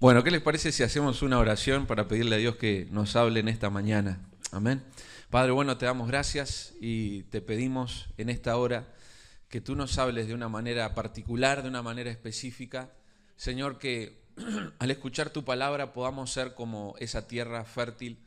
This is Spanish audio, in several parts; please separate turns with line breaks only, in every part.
Bueno, ¿qué les parece si hacemos una oración para pedirle a Dios que nos hable en esta mañana? Amén. Padre, bueno, te damos gracias y te pedimos en esta hora que tú nos hables de una manera particular, de una manera específica. Señor, que al escuchar tu palabra podamos ser como esa tierra fértil,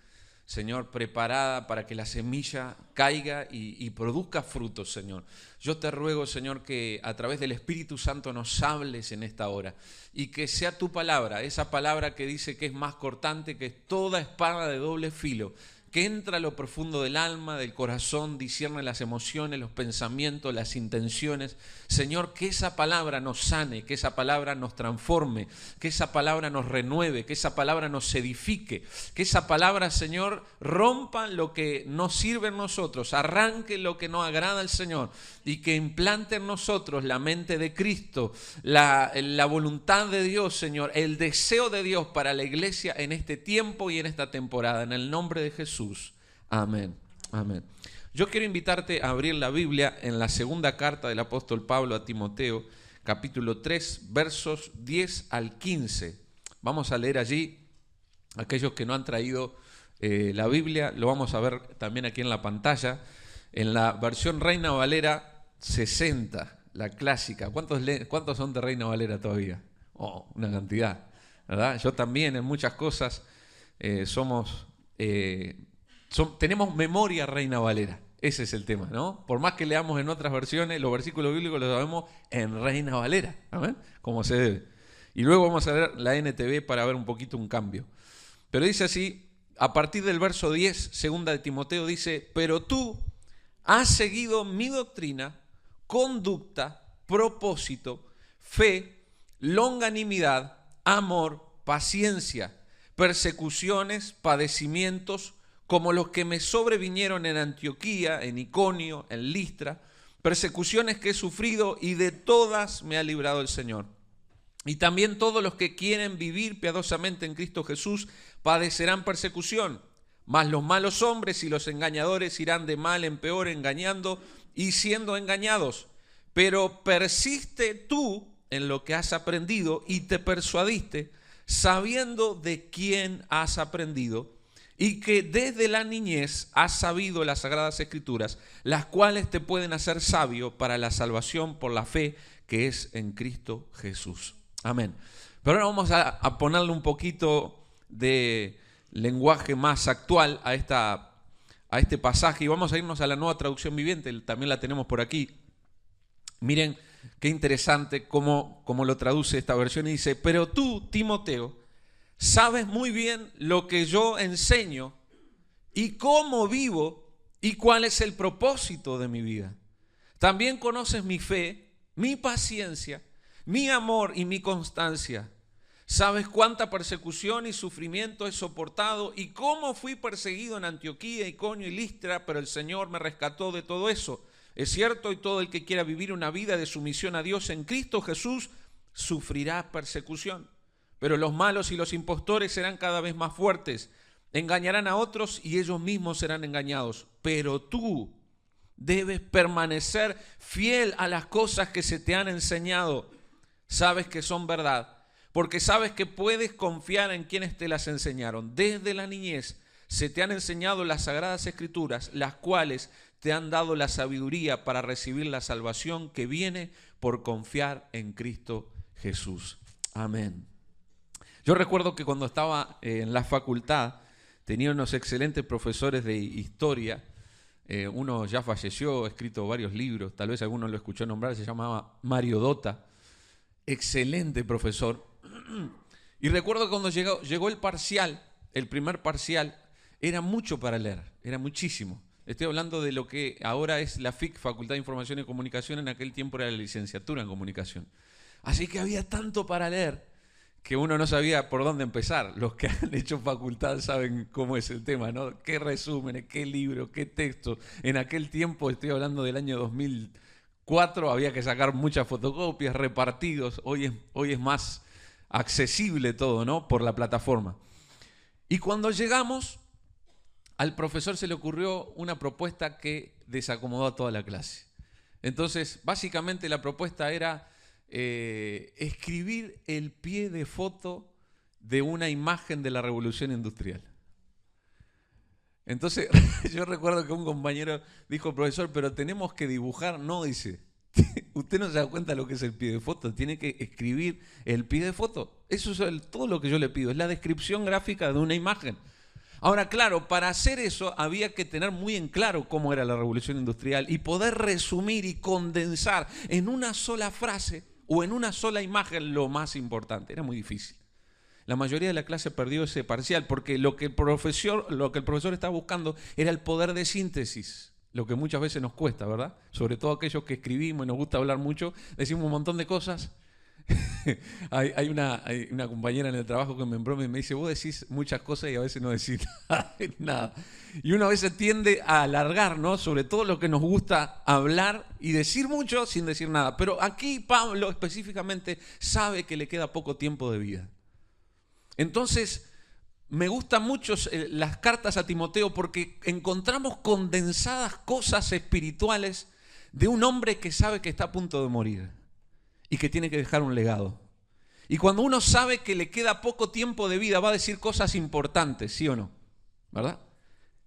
Señor, preparada para que la semilla caiga y produzca frutos, Señor. Yo te ruego, Señor, que a través del Espíritu Santo nos hables en esta hora y que sea tu palabra, esa palabra que dice que es más cortante que toda espada de doble filo, que entra a lo profundo del alma, del corazón, discierne las emociones, los pensamientos, las intenciones. Señor, que esa palabra nos sane, que esa palabra nos transforme, que esa palabra nos renueve, que esa palabra nos edifique, que esa palabra, Señor, rompa lo que no sirve en nosotros, arranque lo que no agrada al Señor y que implante en nosotros la mente de Cristo, la voluntad de Dios, Señor, el deseo de Dios para la iglesia en este tiempo y en esta temporada. En el nombre de Jesús. Amén. Amén. Yo quiero invitarte a abrir la Biblia en la segunda carta del apóstol Pablo a Timoteo, capítulo 3, versos 10 al 15. Vamos a leer allí. Aquellos que no han traído la Biblia, lo vamos a ver también aquí en la pantalla, en la versión Reina Valera 60, la clásica. ¿Cuántos son de Reina Valera todavía? Oh, una cantidad, ¿verdad? Yo también en muchas cosas tenemos memoria Reina Valera. Ese es el tema, ¿no? Por más que leamos en otras versiones, los versículos bíblicos los sabemos en Reina Valera, ¿amén? Como se debe. Y luego vamos a leer la NTV para ver un poquito un cambio. Pero dice así, a partir del verso 10, segunda de Timoteo, dice: pero tú has seguido mi doctrina, conducta, propósito, fe, longanimidad, amor, paciencia, persecuciones, padecimientos, como los que me sobrevinieron en Antioquía, en Iconio, en Listra, persecuciones que he sufrido y de todas me ha librado el Señor. Y también todos los que quieren vivir piadosamente en Cristo Jesús padecerán persecución, mas los malos hombres y los engañadores irán de mal en peor, engañando y siendo engañados. Pero persiste tú en lo que has aprendido y te persuadiste, sabiendo de quién has aprendido, y que desde la niñez has sabido las Sagradas Escrituras, las cuales te pueden hacer sabio para la salvación por la fe que es en Cristo Jesús. Amén. Pero ahora vamos a ponerle un poquito de lenguaje más actual a este pasaje y vamos a irnos a la Nueva Traducción Viviente, también la tenemos por aquí. Miren qué interesante cómo lo traduce esta versión y dice: pero tú, Timoteo, sabes muy bien lo que yo enseño y cómo vivo y cuál es el propósito de mi vida. También conoces mi fe, mi paciencia, mi amor y mi constancia. Sabes cuánta persecución y sufrimiento he soportado y cómo fui perseguido en Antioquía, Iconio y Listra, pero el Señor me rescató de todo eso. Es cierto, y todo el que quiera vivir una vida de sumisión a Dios en Cristo Jesús sufrirá persecución. Pero los malos y los impostores serán cada vez más fuertes, engañarán a otros y ellos mismos serán engañados. Pero tú debes permanecer fiel a las cosas que se te han enseñado. Sabes que son verdad, porque sabes que puedes confiar en quienes te las enseñaron. Desde la niñez se te han enseñado las Sagradas Escrituras, las cuales te han dado la sabiduría para recibir la salvación que viene por confiar en Cristo Jesús. Amén. Yo recuerdo que cuando estaba en la facultad tenía unos excelentes profesores de historia. Uno ya falleció, ha escrito varios libros, tal vez alguno lo escuchó nombrar, se llamaba Mario Dota. Excelente profesor. Y recuerdo que cuando llegó el parcial, el primer parcial, era mucho para leer, era muchísimo. Estoy hablando de lo que ahora es la FIC, Facultad de Información y Comunicación, en aquel tiempo era la licenciatura en Comunicación. Así que había tanto para leer que uno no sabía por dónde empezar. Los que han hecho facultad saben cómo es el tema, ¿no? Qué resúmenes, qué libros, qué textos. En aquel tiempo, estoy hablando del año 2004, había que sacar muchas fotocopias, repartidos. Hoy es más accesible todo, ¿no? Por la plataforma. Y cuando llegamos, al profesor se le ocurrió una propuesta que desacomodó a toda la clase. Entonces, básicamente la propuesta era escribir el pie de foto de una imagen de la revolución industrial. Entonces, yo recuerdo que un compañero dijo, profesor, pero tenemos que dibujar. No, dice, usted no se da cuenta de lo que es el pie de foto, tiene que escribir el pie de foto. Eso es todo lo que yo le pido, es la descripción gráfica de una imagen. Ahora, claro, para hacer eso había que tener muy en claro cómo era la revolución industrial y poder resumir y condensar en una sola frase o en una sola imagen lo más importante. Era muy difícil. La mayoría de la clase perdió ese parcial porque lo que el profesor estaba buscando era el poder de síntesis, lo que muchas veces nos cuesta, ¿verdad? Sobre todo aquellos que escribimos y nos gusta hablar mucho, decimos un montón de cosas. hay una compañera en el trabajo que me broma y me dice, vos decís muchas cosas y a veces no decís nada. Y uno a veces tiende a alargar, ¿no? Sobre todo lo que nos gusta hablar y decir mucho sin decir nada. Pero aquí Pablo específicamente sabe que le queda poco tiempo de vida. Entonces, me gustan mucho las cartas a Timoteo porque encontramos condensadas cosas espirituales de un hombre que sabe que está a punto de morir y que tiene que dejar un legado. Y cuando uno sabe que le queda poco tiempo de vida, va a decir cosas importantes, ¿sí o no? ¿Verdad?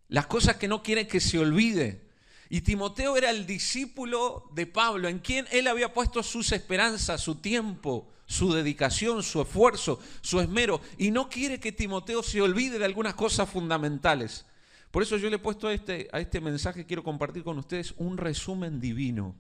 Las cosas que no quiere que se olvide. Y Timoteo era el discípulo de Pablo, en quien él había puesto sus esperanzas, su tiempo, su dedicación, su esfuerzo, su esmero, y no quiere que Timoteo se olvide de algunas cosas fundamentales. Por eso yo le he puesto a este mensaje, quiero compartir con ustedes un resumen divino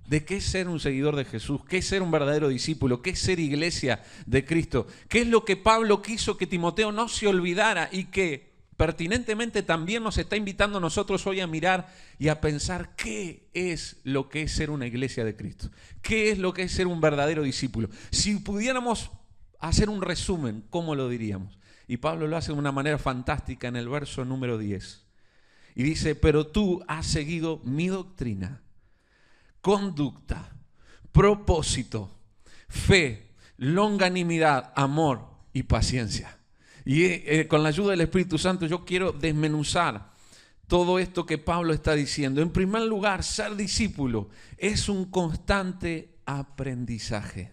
de qué es ser un seguidor de Jesús, qué es ser un verdadero discípulo, qué es ser iglesia de Cristo, qué es lo que Pablo quiso que Timoteo no se olvidara y que pertinentemente también nos está invitando a nosotros hoy a mirar y a pensar qué es lo que es ser una iglesia de Cristo, qué es lo que es ser un verdadero discípulo. Si pudiéramos hacer un resumen, ¿cómo lo diríamos? Y Pablo lo hace de una manera fantástica en el verso número 10. Y dice, pero tú has seguido mi doctrina, conducta, propósito, fe, longanimidad, amor y paciencia. Y con la ayuda del Espíritu Santo yo quiero desmenuzar todo esto que Pablo está diciendo. En primer lugar, ser discípulo es un constante aprendizaje.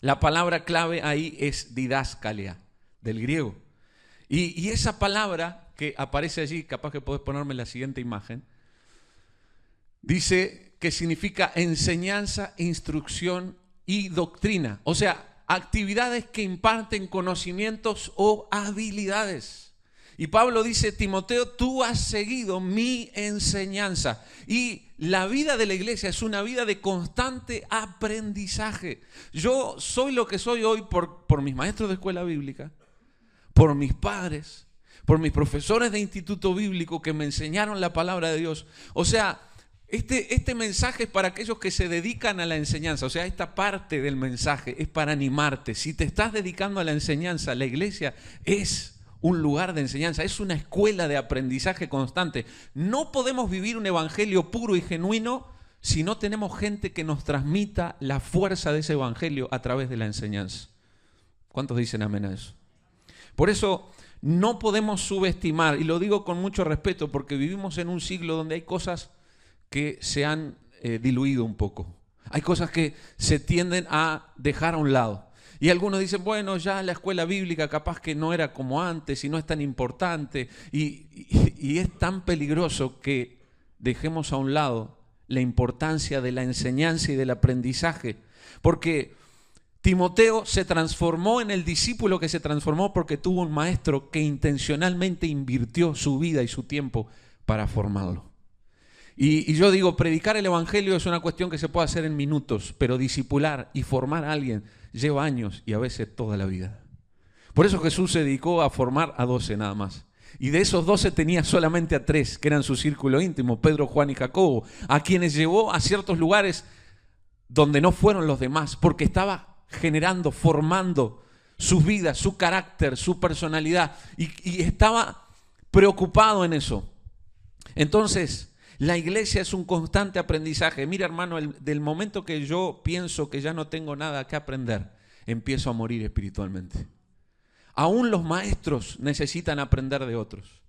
La palabra clave ahí es didaskalia, del griego. Y esa palabra que aparece allí, capaz que podés ponerme la siguiente imagen, dice que significa enseñanza, instrucción y doctrina. O sea, actividades que imparten conocimientos o habilidades. Y Pablo dice, Timoteo, tú has seguido mi enseñanza. Y la vida de la iglesia es una vida de constante aprendizaje. Yo soy lo que soy hoy por mis maestros de escuela bíblica, por mis padres, por mis profesores de instituto bíblico que me enseñaron la palabra de Dios. O sea, este mensaje es para aquellos que se dedican a la enseñanza, o sea, esta parte del mensaje es para animarte. Si te estás dedicando a la enseñanza, la iglesia es un lugar de enseñanza, es una escuela de aprendizaje constante. No podemos vivir un evangelio puro y genuino si no tenemos gente que nos transmita la fuerza de ese evangelio a través de la enseñanza. ¿Cuántos dicen amén a eso? Por eso no podemos subestimar, y lo digo con mucho respeto porque vivimos en un siglo donde hay cosas que se han diluido un poco. Hay cosas que se tienden a dejar a un lado. Y algunos dicen, bueno, ya la escuela bíblica capaz que no era como antes y no es tan importante. Y es tan peligroso que dejemos a un lado la importancia de la enseñanza y del aprendizaje. Porque Timoteo se transformó en el discípulo que se transformó porque tuvo un maestro que intencionalmente invirtió su vida y su tiempo para formarlo. Y yo digo, predicar el evangelio es una cuestión que se puede hacer en minutos, pero discipular y formar a alguien lleva años y a veces toda la vida. Por eso Jesús se dedicó a formar a 12 nada más. Y de esos 12 tenía solamente a 3, que eran su círculo íntimo, Pedro, Juan y Jacobo, a quienes llevó a ciertos lugares donde no fueron los demás, porque estaba generando, formando sus vidas, su carácter, su personalidad, y estaba preocupado en eso. Entonces, la iglesia es un constante aprendizaje. Mira, hermano, del momento que yo pienso que ya no tengo nada que aprender, empiezo a morir espiritualmente. Aún los maestros necesitan aprender de otros.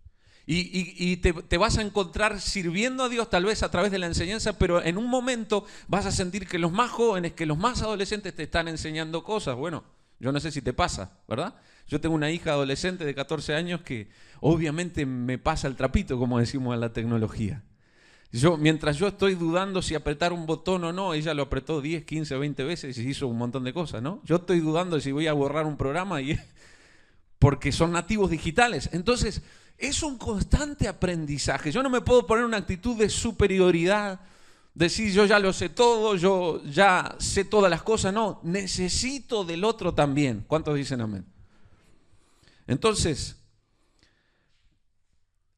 Y te vas a encontrar sirviendo a Dios tal vez a través de la enseñanza, pero en un momento vas a sentir que los más jóvenes, que los más adolescentes te están enseñando cosas. Bueno, Yo no sé si te pasa, ¿verdad? Yo tengo una hija adolescente de 14 años que obviamente me pasa el trapito, como decimos en la tecnología. Mientras yo estoy dudando si apretar un botón o no, ella lo apretó 10, 15, 20 veces y hizo un montón de cosas, ¿no? Yo estoy dudando si voy a borrar un programa porque son nativos digitales. Entonces, es un constante aprendizaje. Yo no me puedo poner una actitud de superioridad, decir yo ya lo sé todo, yo ya sé todas las cosas. No, necesito del otro también. ¿Cuántos dicen amén? Entonces,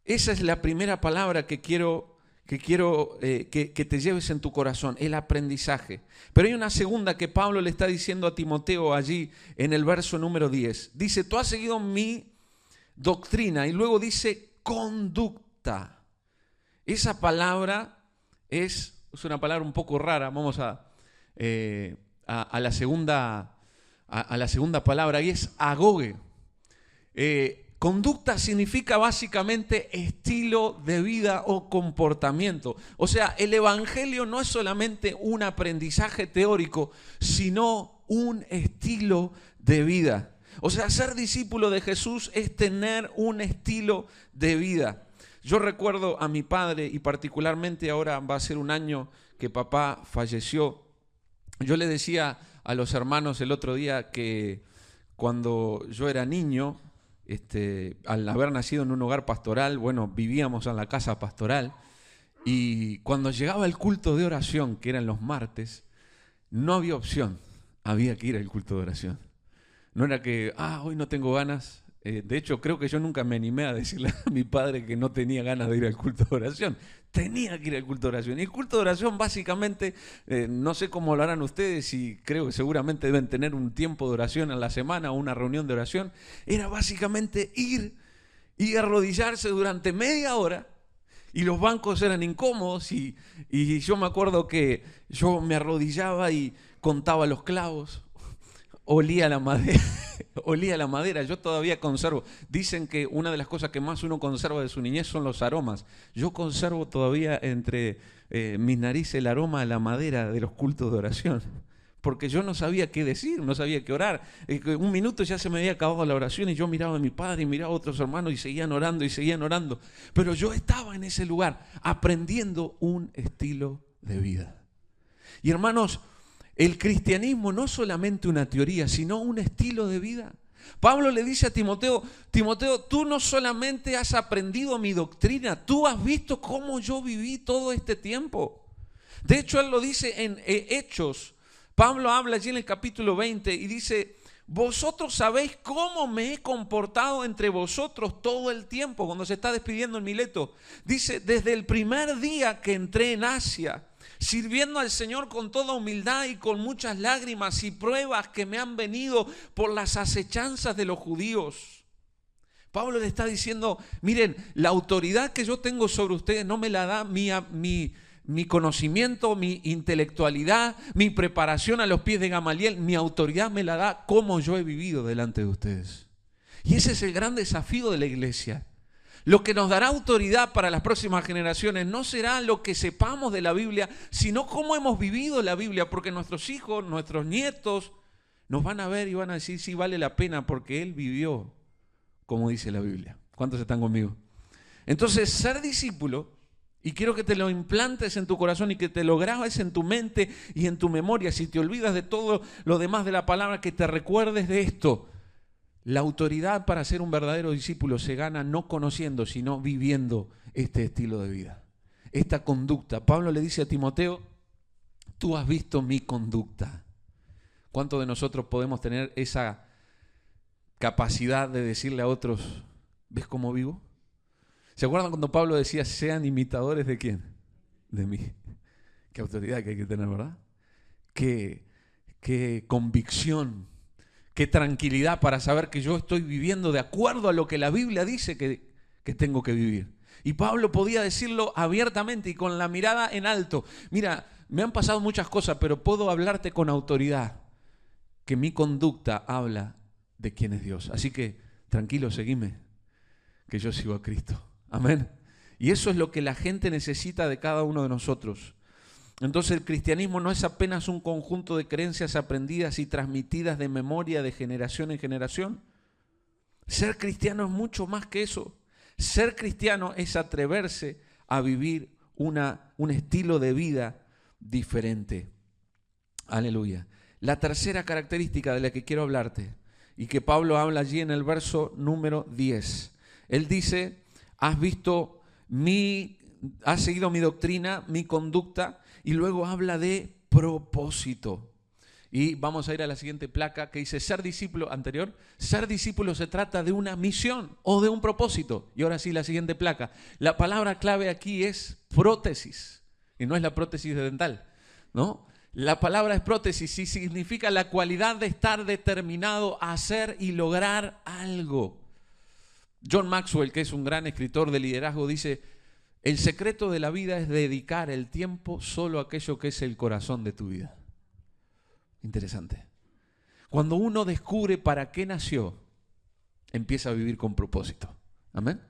esa es la primera palabra que quiero que te lleves en tu corazón, el aprendizaje. Pero hay una segunda que Pablo le está diciendo a Timoteo allí en el verso número 10. Dice, tú has seguido mi doctrina, y luego dice conducta. Esa palabra es una palabra un poco rara. Vamos a la segunda palabra, y es agoge. Conducta significa básicamente estilo de vida o comportamiento. O sea, el evangelio no es solamente un aprendizaje teórico, sino un estilo de vida. O sea, ser discípulo de Jesús es tener un estilo de vida. Yo recuerdo a mi padre, y particularmente ahora va a ser un año que papá falleció. Yo le decía a los hermanos el otro día que cuando yo era niño, al haber nacido en un hogar pastoral, bueno, vivíamos en la casa pastoral, y cuando llegaba el culto de oración, que eran los martes, no había opción, había que ir al culto de oración. No era que, hoy no tengo ganas. De hecho, creo que yo nunca me animé a decirle a mi padre que no tenía ganas de ir al culto de oración. Tenía que ir al culto de oración. Y el culto de oración básicamente, no sé cómo lo harán ustedes, y creo que seguramente deben tener un tiempo de oración en la semana o una reunión de oración. Era básicamente ir y arrodillarse durante media hora, y los bancos eran incómodos, y yo me acuerdo que yo me arrodillaba y contaba los clavos. Olía la madera, yo todavía conservo. Dicen que una de las cosas que más uno conserva de su niñez son los aromas. Yo conservo todavía entre mis narices el aroma a la madera de los cultos de oración, porque yo no sabía qué decir, no sabía qué orar. Un minuto ya se me había acabado la oración, y yo miraba a mi padre y miraba a otros hermanos y seguían orando y seguían orando. Pero yo estaba en ese lugar aprendiendo un estilo de vida. Y hermanos, el cristianismo no es solamente una teoría, sino un estilo de vida. Pablo le dice a Timoteo, Timoteo, tú no solamente has aprendido mi doctrina, tú has visto cómo yo viví todo este tiempo. De hecho, él lo dice en Hechos. Pablo habla allí en el capítulo 20 y dice, vosotros sabéis cómo me he comportado entre vosotros todo el tiempo. Cuando se está despidiendo en Mileto, dice, desde el primer día que entré en Asia, sirviendo al Señor con toda humildad y con muchas lágrimas y pruebas que me han venido por las acechanzas de los judíos. Pablo le está diciendo, miren, la autoridad que yo tengo sobre ustedes no me la da mi conocimiento, mi intelectualidad, mi preparación a los pies de Gamaliel. Mi autoridad me la da cómo yo he vivido delante de ustedes. Y ese es el gran desafío de la iglesia. Lo que nos dará autoridad para las próximas generaciones no será lo que sepamos de la Biblia, sino cómo hemos vivido la Biblia, porque nuestros hijos, nuestros nietos nos van a ver y van a decir, sí, vale la pena porque él vivió como dice la Biblia. ¿Cuántos están conmigo? Entonces, ser discípulo, y quiero que te lo implantes en tu corazón y que te lo grabes en tu mente y en tu memoria, si te olvidas de todo lo demás de la palabra, que te recuerdes de esto. La autoridad para ser un verdadero discípulo se gana no conociendo, sino viviendo este estilo de vida, esta conducta. Pablo le dice a Timoteo, tú has visto mi conducta. ¿Cuántos de nosotros podemos tener esa capacidad de decirle a otros, ¿ves cómo vivo? ¿Se acuerdan cuando Pablo decía, sean imitadores de quién? De mí. Qué autoridad que hay que tener, ¿verdad? Qué convicción. Qué tranquilidad para saber que yo estoy viviendo de acuerdo a lo que la Biblia dice que tengo que vivir. Y Pablo podía decirlo abiertamente y con la mirada en alto. Mira, me han pasado muchas cosas, pero puedo hablarte con autoridad que mi conducta habla de quién es Dios. Así que tranquilo, seguime, que yo sigo a Cristo. Amén. Y eso es lo que la gente necesita de cada uno de nosotros. Entonces el cristianismo no es apenas un conjunto de creencias aprendidas y transmitidas de memoria de generación en generación. Ser cristiano es mucho más que eso. Ser cristiano es atreverse a vivir un estilo de vida diferente. Aleluya. La tercera característica de la que quiero hablarte y que Pablo habla allí en el verso número 10. Él dice, has seguido mi doctrina, mi conducta, y luego habla de propósito. Y vamos a ir a la siguiente placa que dice ser discípulo anterior. Ser discípulo se trata de una misión o de un propósito. Y ahora sí, la siguiente placa. La palabra clave aquí es prótesis. Y no es la prótesis dental, ¿no? La palabra es prótesis y significa la cualidad de estar determinado a hacer y lograr algo. John Maxwell, que es un gran escritor de liderazgo, dice: el secreto de la vida es dedicar el tiempo solo a aquello que es el corazón de tu vida. Interesante. Cuando uno descubre para qué nació, empieza a vivir con propósito. Amén.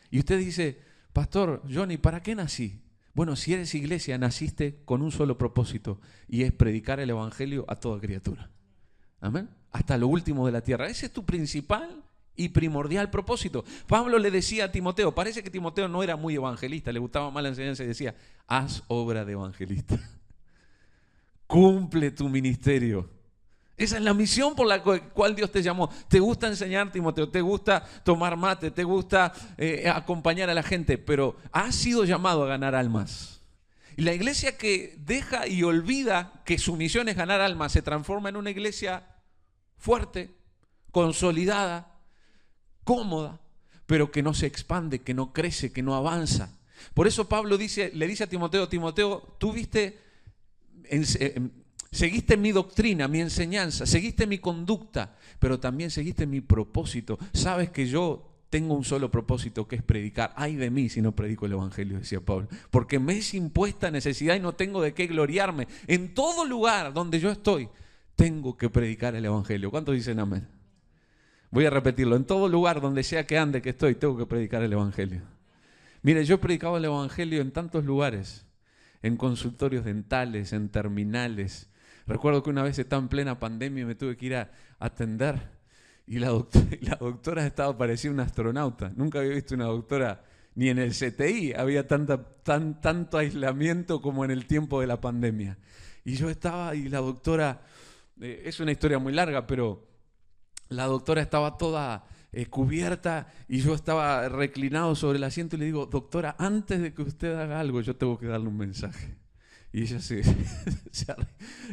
Y usted dice, pastor Johnny, ¿para qué nací? Bueno, si eres iglesia, naciste con un solo propósito, y es predicar el evangelio a toda criatura. Amén. Hasta lo último de la tierra. Ese es tu principal y primordial propósito. Pablo le decía a Timoteo, parece que Timoteo no era muy evangelista, le gustaba más la enseñanza y decía, haz obra de evangelista. Cumple tu ministerio. Esa es la misión por la cual Dios te llamó. Te gusta enseñar, Timoteo, te gusta tomar mate, te gusta acompañar a la gente, pero has sido llamado a ganar almas. Y la iglesia que deja y olvida que su misión es ganar almas se transforma en una iglesia fuerte, consolidada, cómoda, pero que no se expande, que no crece, que no avanza. Por eso Pablo le dice a Timoteo, Timoteo, tú seguiste mi doctrina, mi enseñanza, seguiste mi conducta, pero también seguiste mi propósito. Sabes que yo tengo un solo propósito, que es predicar. Ay de mí si no predico el evangelio, decía Pablo, porque me es impuesta necesidad y no tengo de qué gloriarme. En todo lugar donde yo estoy, tengo que predicar el evangelio. ¿Cuántos dicen amén? Voy a repetirlo. En todo lugar donde sea que ande, que estoy, tengo que predicar el evangelio. Mire, yo he predicado el evangelio en tantos lugares, en consultorios dentales, en terminales. Recuerdo que una vez estaba en plena pandemia y me tuve que ir a atender, y la doctora estaba, parecía una astronauta. Nunca había visto una doctora, ni en el CTI había tanto aislamiento como en el tiempo de la pandemia. Y yo estaba, y la doctora, es una historia muy larga, pero la doctora estaba toda cubierta y yo estaba reclinado sobre el asiento y le digo, doctora, antes de que usted haga algo, yo tengo que darle un mensaje. Y ella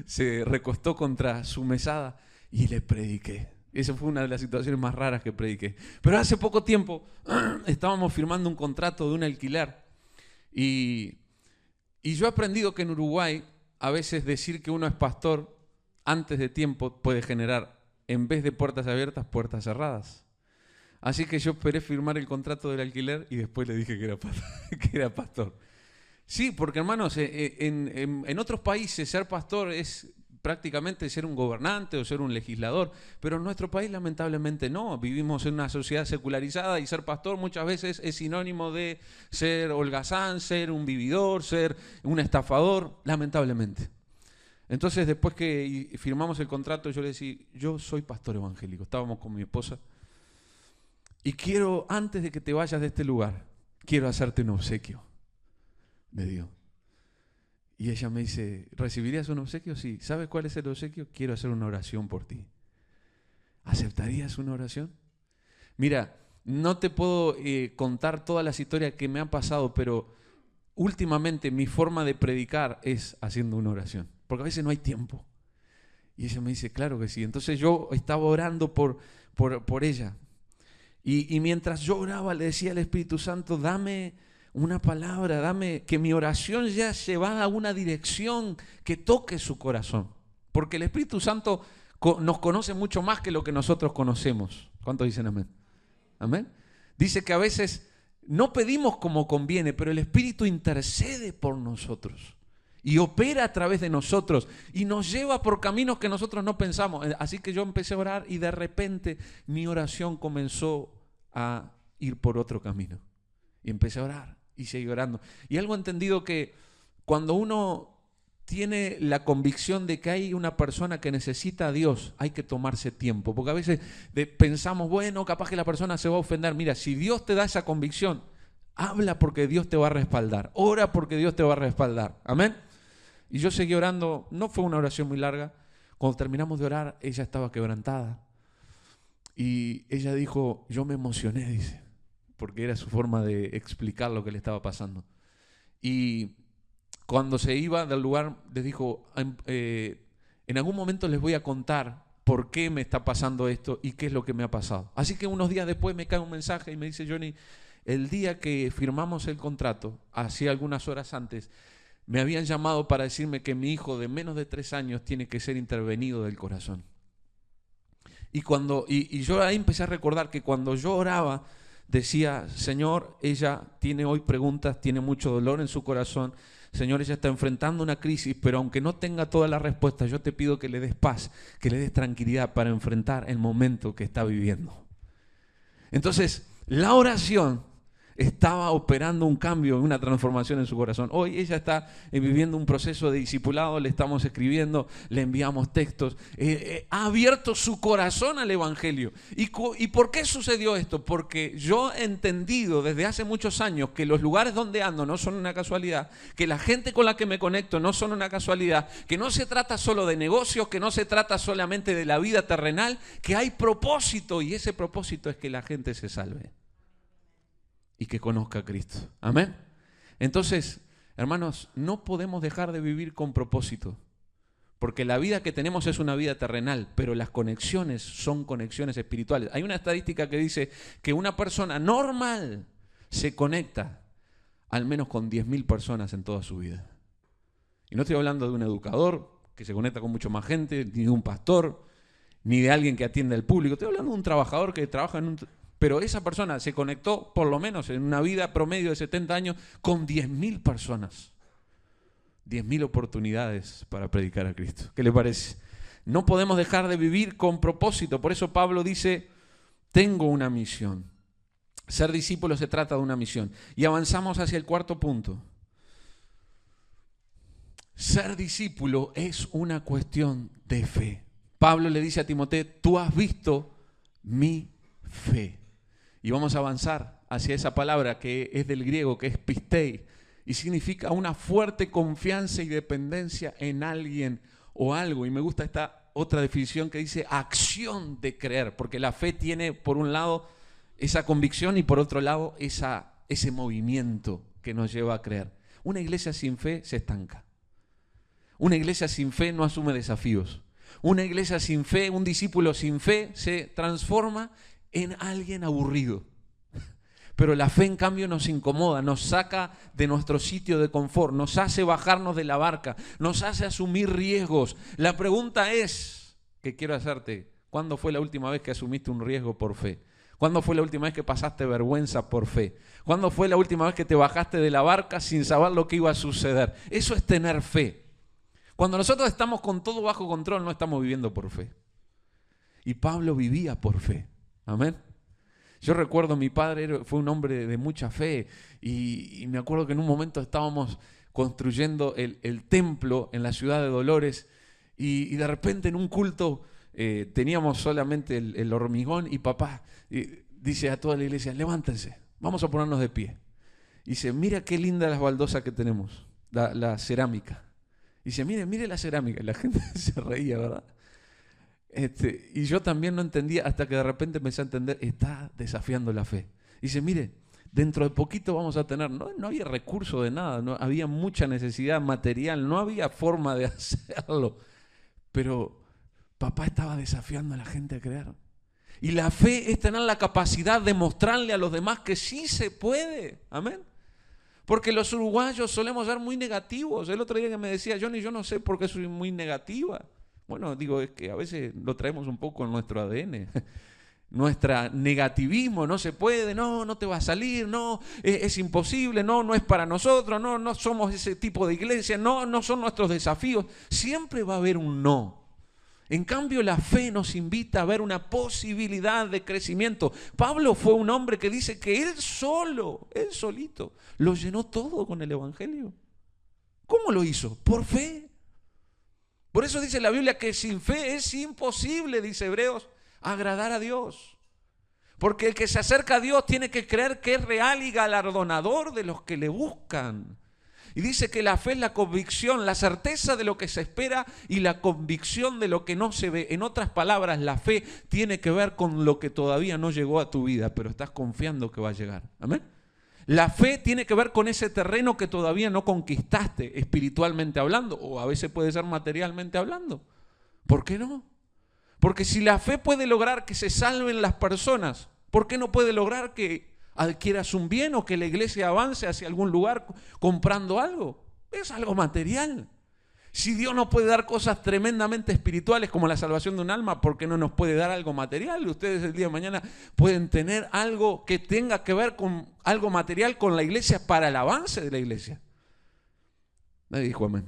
se recostó contra su mesada y le prediqué. Esa fue una de las situaciones más raras que prediqué. Pero hace poco tiempo estábamos firmando un contrato de un alquiler y yo he aprendido que en Uruguay a veces decir que uno es pastor antes de tiempo puede generar, en vez de puertas abiertas, puertas cerradas. Así que yo esperé firmar el contrato del alquiler y después le dije que era pastor. Sí, porque hermanos, en otros países ser pastor es prácticamente ser un gobernante o ser un legislador, pero en nuestro país lamentablemente no. Vivimos en una sociedad secularizada y ser pastor muchas veces es sinónimo de ser holgazán, ser un vividor, ser un estafador, lamentablemente. Entonces, después que firmamos el contrato, yo le decía, yo soy pastor evangélico. Estábamos con mi esposa. Y quiero, antes de que te vayas de este lugar, quiero hacerte un obsequio. Me dio. Y ella me dice, ¿recibirías un obsequio? Sí. ¿Sabes cuál es el obsequio? Quiero hacer una oración por ti. ¿Aceptarías una oración? Mira, no te puedo contar todas las historias que me han pasado, pero últimamente mi forma de predicar es haciendo una oración. Porque a veces no hay tiempo. Y ella me dice, claro que sí. Entonces yo estaba orando por ella. Y mientras yo oraba, le decía al Espíritu Santo, dame una palabra, dame que mi oración ya llevada a una dirección que toque su corazón. Porque el Espíritu Santo nos conoce mucho más que lo que nosotros conocemos. ¿Cuántos dicen amén? Amén. Dice que a veces no pedimos como conviene, pero el Espíritu intercede por nosotros y opera a través de nosotros y nos lleva por caminos que nosotros no pensamos. Así que yo empecé a orar y de repente mi oración comenzó a ir por otro camino. Y empecé a orar y seguí orando. Y algo he entendido que cuando uno tiene la convicción de que hay una persona que necesita a Dios, hay que tomarse tiempo. Porque a veces pensamos, bueno, capaz que la persona se va a ofender. Mira, si Dios te da esa convicción, habla porque Dios te va a respaldar. Ora porque Dios te va a respaldar. Amén. Y yo seguí orando, no fue una oración muy larga. Cuando terminamos de orar, ella estaba quebrantada. Y ella dijo, yo me emocioné, dice, porque era su forma de explicar lo que le estaba pasando. Y cuando se iba del lugar, les dijo, en algún momento les voy a contar por qué me está pasando esto y qué es lo que me ha pasado. Así que unos días después me cae un mensaje y me dice, Johnny, el día que firmamos el contrato, hacía algunas horas antes, me habían llamado para decirme que mi hijo de menos de 3 años tiene que ser intervenido del corazón. Y yo ahí empecé a recordar que cuando yo oraba, decía, Señor, ella tiene hoy preguntas, tiene mucho dolor en su corazón. Señor, ella está enfrentando una crisis, pero aunque no tenga todas las respuestas, yo te pido que le des paz, que le des tranquilidad para enfrentar el momento que está viviendo. Entonces, la oración estaba operando un cambio, una transformación en su corazón. Hoy ella está viviendo un proceso de discipulado, le estamos escribiendo, le enviamos textos, ha abierto su corazón al Evangelio. ¿Y por qué sucedió esto? Porque yo he entendido desde hace muchos años que los lugares donde ando no son una casualidad, que la gente con la que me conecto no son una casualidad, que no se trata solo de negocios, que no se trata solamente de la vida terrenal, que hay propósito, y ese propósito es que la gente se salve y que conozca a Cristo. Amén. Entonces, hermanos, no podemos dejar de vivir con propósito, porque la vida que tenemos es una vida terrenal, pero las conexiones son conexiones espirituales. Hay una estadística que dice que una persona normal se conecta al menos con 10.000 personas en toda su vida. Y no estoy hablando de un educador que se conecta con mucho más gente, ni de un pastor, ni de alguien que atiende al público. Estoy hablando de un trabajador que trabaja en un... Pero esa persona se conectó, por lo menos en una vida promedio de 70 años, con 10.000 personas. 10.000 oportunidades para predicar a Cristo. ¿Qué le parece? No podemos dejar de vivir con propósito. Por eso Pablo dice, tengo una misión. Ser discípulo se trata de una misión. Y avanzamos hacia el cuarto punto. Ser discípulo es una cuestión de fe. Pablo le dice a Timoteo, tú has visto mi fe. Y vamos a avanzar hacia esa palabra que es del griego, que es pistei, y significa una fuerte confianza y dependencia en alguien o algo. Y me gusta esta otra definición que dice acción de creer, porque la fe tiene por un lado esa convicción y por otro lado ese movimiento que nos lleva a creer. Una iglesia sin fe se estanca. Una iglesia sin fe no asume desafíos. Una iglesia sin fe, un discípulo sin fe se transforma en alguien aburrido. Pero la fe, en cambio, nos incomoda, nos saca de nuestro sitio de confort, nos hace bajarnos de la barca, nos hace asumir riesgos. La pregunta es, que quiero hacerte, ¿cuándo fue la última vez que asumiste un riesgo por fe? ¿Cuándo fue la última vez que pasaste vergüenza por fe? ¿Cuándo fue la última vez que te bajaste de la barca sin saber lo que iba a suceder? Eso es tener fe. Cuando nosotros estamos con todo bajo control, no estamos viviendo por fe. Y Pablo vivía por fe. Amén. Yo recuerdo, mi padre fue un hombre de mucha fe y me acuerdo que en un momento estábamos construyendo el templo en la ciudad de Dolores y de repente en un culto teníamos solamente el hormigón y papá dice a toda la iglesia, levántense, vamos a ponernos de pie. Y dice, mira qué linda las baldosas que tenemos, la cerámica. Y dice, mire la cerámica. Y la gente se reía, ¿verdad? Y yo también no entendía hasta que de repente empecé a entender, está desafiando la fe. Dice, mire, dentro de poquito vamos a tener, no había recurso de nada, no había mucha necesidad material, no había forma de hacerlo. Pero papá estaba desafiando a la gente a creer. Y la fe es tener la capacidad de mostrarle a los demás que sí se puede. Amén. Porque los uruguayos solemos ser muy negativos. El otro día que me decía, Johnny, yo no sé por qué soy muy negativa. Bueno, digo, es que a veces lo traemos un poco en nuestro ADN. Nuestro negativismo, no se puede, no te va a salir, no, es imposible, no es para nosotros, no somos ese tipo de iglesia, no son nuestros desafíos. Siempre va a haber un no. En cambio, la fe nos invita a ver una posibilidad de crecimiento. Pablo fue un hombre que dice que él solito, lo llenó todo con el Evangelio. ¿Cómo lo hizo? Por fe. Por eso dice la Biblia que sin fe es imposible, dice Hebreos, agradar a Dios. Porque el que se acerca a Dios tiene que creer que es real y galardonador de los que le buscan. Y dice que la fe es la convicción, la certeza de lo que se espera y la convicción de lo que no se ve. En otras palabras, la fe tiene que ver con lo que todavía no llegó a tu vida, pero estás confiando que va a llegar. ¿Amén? La fe tiene que ver con ese terreno que todavía no conquistaste espiritualmente hablando, o a veces puede ser materialmente hablando. ¿Por qué no? Porque si la fe puede lograr que se salven las personas, ¿por qué no puede lograr que adquieras un bien o que la iglesia avance hacia algún lugar comprando algo? Es algo material. Si Dios nos puede dar cosas tremendamente espirituales como la salvación de un alma, ¿por qué no nos puede dar algo material? Ustedes el día de mañana pueden tener algo que tenga que ver con algo material con la iglesia para el avance de la iglesia. Nadie dijo amén.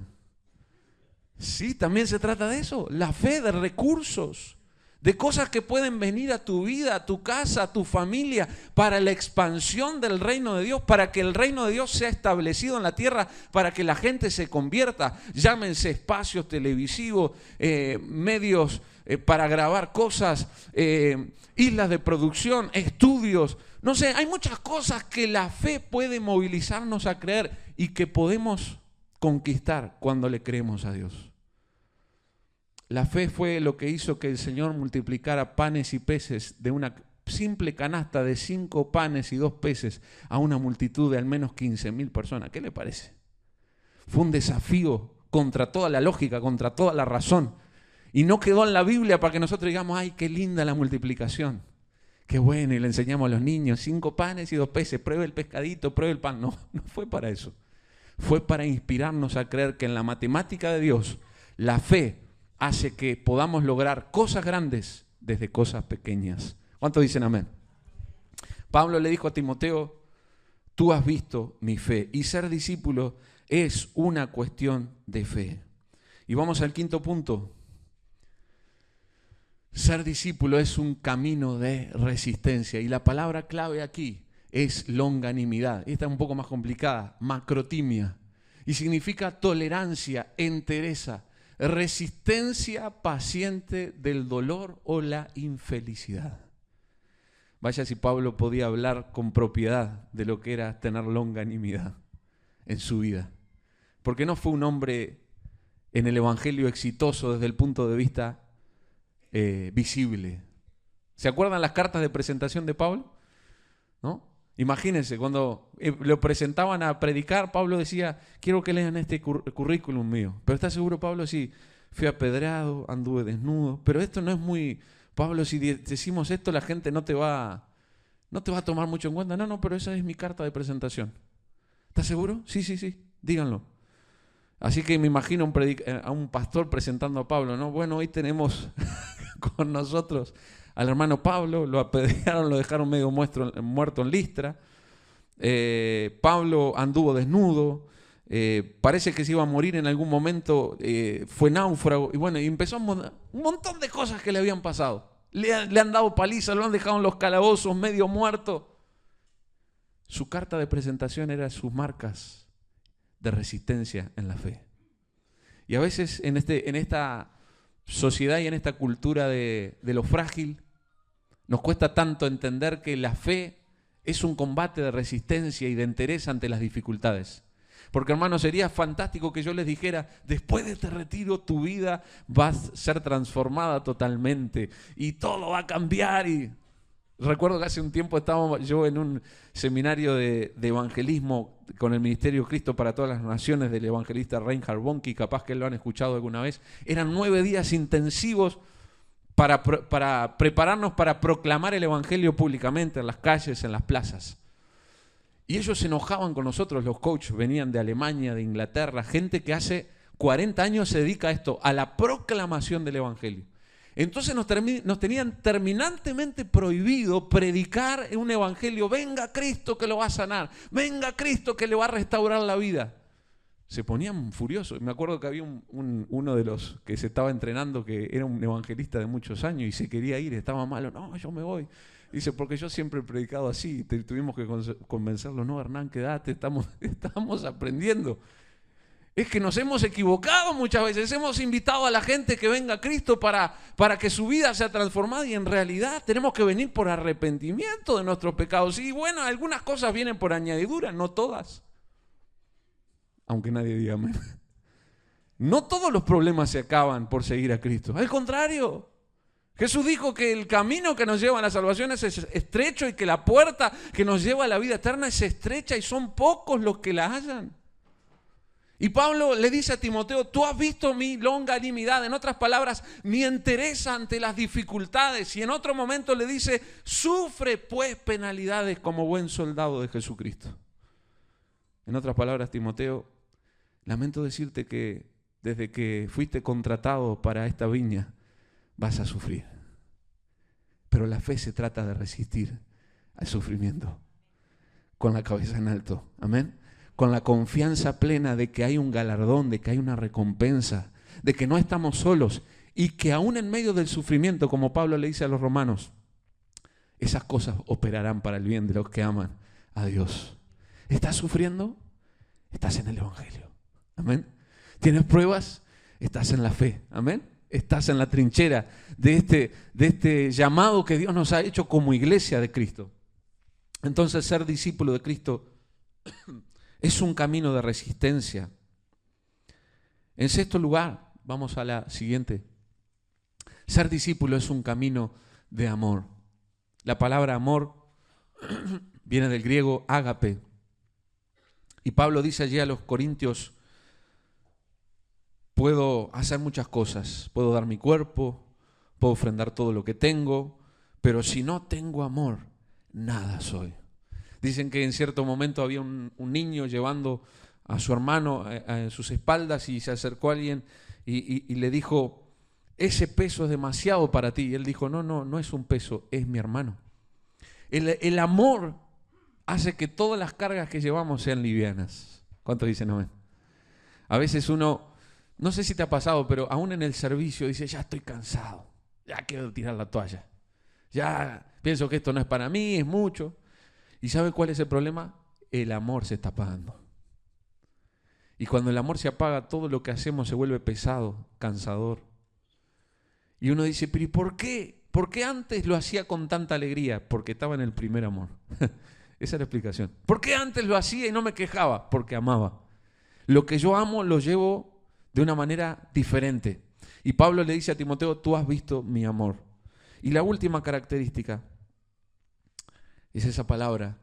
Sí, también se trata de eso, la fe, de recursos, de cosas que pueden venir a tu vida, a tu casa, a tu familia, para la expansión del reino de Dios, para que el reino de Dios sea establecido en la tierra, para que la gente se convierta, llámense espacios televisivos, medios para grabar cosas, islas de producción, estudios, no sé, hay muchas cosas que la fe puede movilizarnos a creer y que podemos conquistar cuando le creemos a Dios. La fe fue lo que hizo que el Señor multiplicara panes y peces de una simple canasta de 5 panes y 2 peces a una multitud de al menos 15.000 personas. ¿Qué le parece? Fue un desafío contra toda la lógica, contra toda la razón. Y no quedó en la Biblia para que nosotros digamos, ¡ay, qué linda la multiplicación! ¡Qué bueno! Y le enseñamos a los niños, 5 panes y 2 peces, pruebe el pescadito, pruebe el pan. No, no fue para eso. Fue para inspirarnos a creer que en la matemática de Dios, la fe hace que podamos lograr cosas grandes desde cosas pequeñas. ¿Cuántos dicen amén? Pablo le dijo a Timoteo, tú has visto mi fe. Y ser discípulo es una cuestión de fe. Y vamos al quinto punto. Ser discípulo es un camino de resistencia. Y la palabra clave aquí es longanimidad. Esta es un poco más complicada, macrotimia. Y significa tolerancia, entereza, resistencia paciente del dolor o la infelicidad. Vaya si Pablo podía hablar con propiedad de lo que era tener longanimidad en su vida. Porque no fue un hombre en el Evangelio exitoso desde el punto de vista visible. ¿Se acuerdan las cartas de presentación de Pablo? ¿No? Imagínense, cuando lo presentaban a predicar, Pablo decía, quiero que lean este currículum mío. Pero ¿está seguro, Pablo? Sí, fui apedreado, anduve desnudo. Pero esto no es muy... Pablo, si decimos esto, la gente no te va a tomar mucho en cuenta. No, pero esa es mi carta de presentación. ¿Estás seguro? Sí, díganlo. Así que me imagino a un pastor presentando a Pablo, ¿no? Bueno, hoy tenemos con nosotros al hermano Pablo, lo apedrearon, lo dejaron medio muerto en Listra. Pablo anduvo desnudo, parece que se iba a morir en algún momento, fue náufrago, y bueno, y empezó un montón de cosas que le habían pasado. Le han dado paliza, lo han dejado en los calabozos, medio muerto. Su carta de presentación era sus marcas de resistencia en la fe. Y a veces en esta sociedad y en esta cultura de lo frágil, nos cuesta tanto entender que la fe es un combate de resistencia y de entereza ante las dificultades. Porque, hermano, sería fantástico que yo les dijera, después de este retiro tu vida va a ser transformada totalmente y todo va a cambiar. Y recuerdo que hace un tiempo estaba yo en un seminario de evangelismo con el Ministerio Cristo para todas las Naciones del evangelista Reinhard Bonnke, capaz que lo han escuchado alguna vez. Eran 9 días intensivos para prepararnos para proclamar el evangelio públicamente en las calles, en las plazas. Y ellos se enojaban con nosotros, los coaches venían de Alemania, de Inglaterra, gente que hace 40 años se dedica a esto, a la proclamación del evangelio. Entonces nos tenían terminantemente prohibido predicar un evangelio, venga Cristo que lo va a sanar, venga Cristo que le va a restaurar la vida. Se ponían furiosos. Me acuerdo que había uno de los que se estaba entrenando que era un evangelista de muchos años y se quería ir, estaba malo. No, yo me voy. Dice, porque yo siempre he predicado así. Tuvimos que convencerlo. No, Hernán, quédate, estamos aprendiendo. Es que nos hemos equivocado muchas veces. Hemos invitado a la gente que venga a Cristo para que su vida sea transformada, y en realidad tenemos que venir por arrepentimiento de nuestros pecados. Y bueno, algunas cosas vienen por añadidura, no todas. Aunque nadie diga amén. No todos los problemas se acaban por seguir a Cristo. Al contrario, Jesús dijo que el camino que nos lleva a la salvación es estrecho y que la puerta que nos lleva a la vida eterna es estrecha y son pocos los que la hallan. Y Pablo le dice a Timoteo, tú has visto mi longanimidad, en otras palabras, mi entereza ante las dificultades. Y en otro momento le dice, sufre pues penalidades como buen soldado de Jesucristo. En otras palabras, Timoteo, lamento decirte que desde que fuiste contratado para esta viña, vas a sufrir. Pero la fe se trata de resistir al sufrimiento con la cabeza en alto. Amén. Con la confianza plena de que hay un galardón, de que hay una recompensa, de que no estamos solos y que aún en medio del sufrimiento, como Pablo le dice a los romanos, esas cosas operarán para el bien de los que aman a Dios. ¿Estás sufriendo? Estás en el Evangelio. Amén. ¿Tienes pruebas? Estás en la fe. Amén. Estás en la trinchera de este llamado que Dios nos ha hecho como iglesia de Cristo. Entonces, ser discípulo de Cristo es un camino de resistencia. En sexto lugar, vamos a la siguiente. Ser discípulo es un camino de amor. La palabra amor viene del griego ágape. Y Pablo dice allí a los corintios, puedo hacer muchas cosas, puedo dar mi cuerpo, puedo ofrendar todo lo que tengo, pero si no tengo amor, nada soy. Dicen que en cierto momento había un niño llevando a su hermano en sus espaldas y se acercó a alguien y le dijo, ese peso es demasiado para ti. Y él dijo, no es un peso, es mi hermano. El amor hace que todas las cargas que llevamos sean livianas. ¿Cuántos dicen amén? A veces uno, no sé si te ha pasado, pero aún en el servicio dice, ya estoy cansado, ya quiero tirar la toalla. Ya pienso que esto no es para mí, es mucho. ¿Y sabe cuál es el problema? El amor se está apagando. Y cuando el amor se apaga, todo lo que hacemos se vuelve pesado, cansador. Y uno dice, pero ¿y por qué? ¿Por qué antes lo hacía con tanta alegría? Porque estaba en el primer amor. Esa es la explicación. ¿Por qué antes lo hacía y no me quejaba? Porque amaba. Lo que yo amo lo llevo de una manera diferente. Y Pablo le dice a Timoteo, tú has visto mi amor. Y la última característica es esa palabra.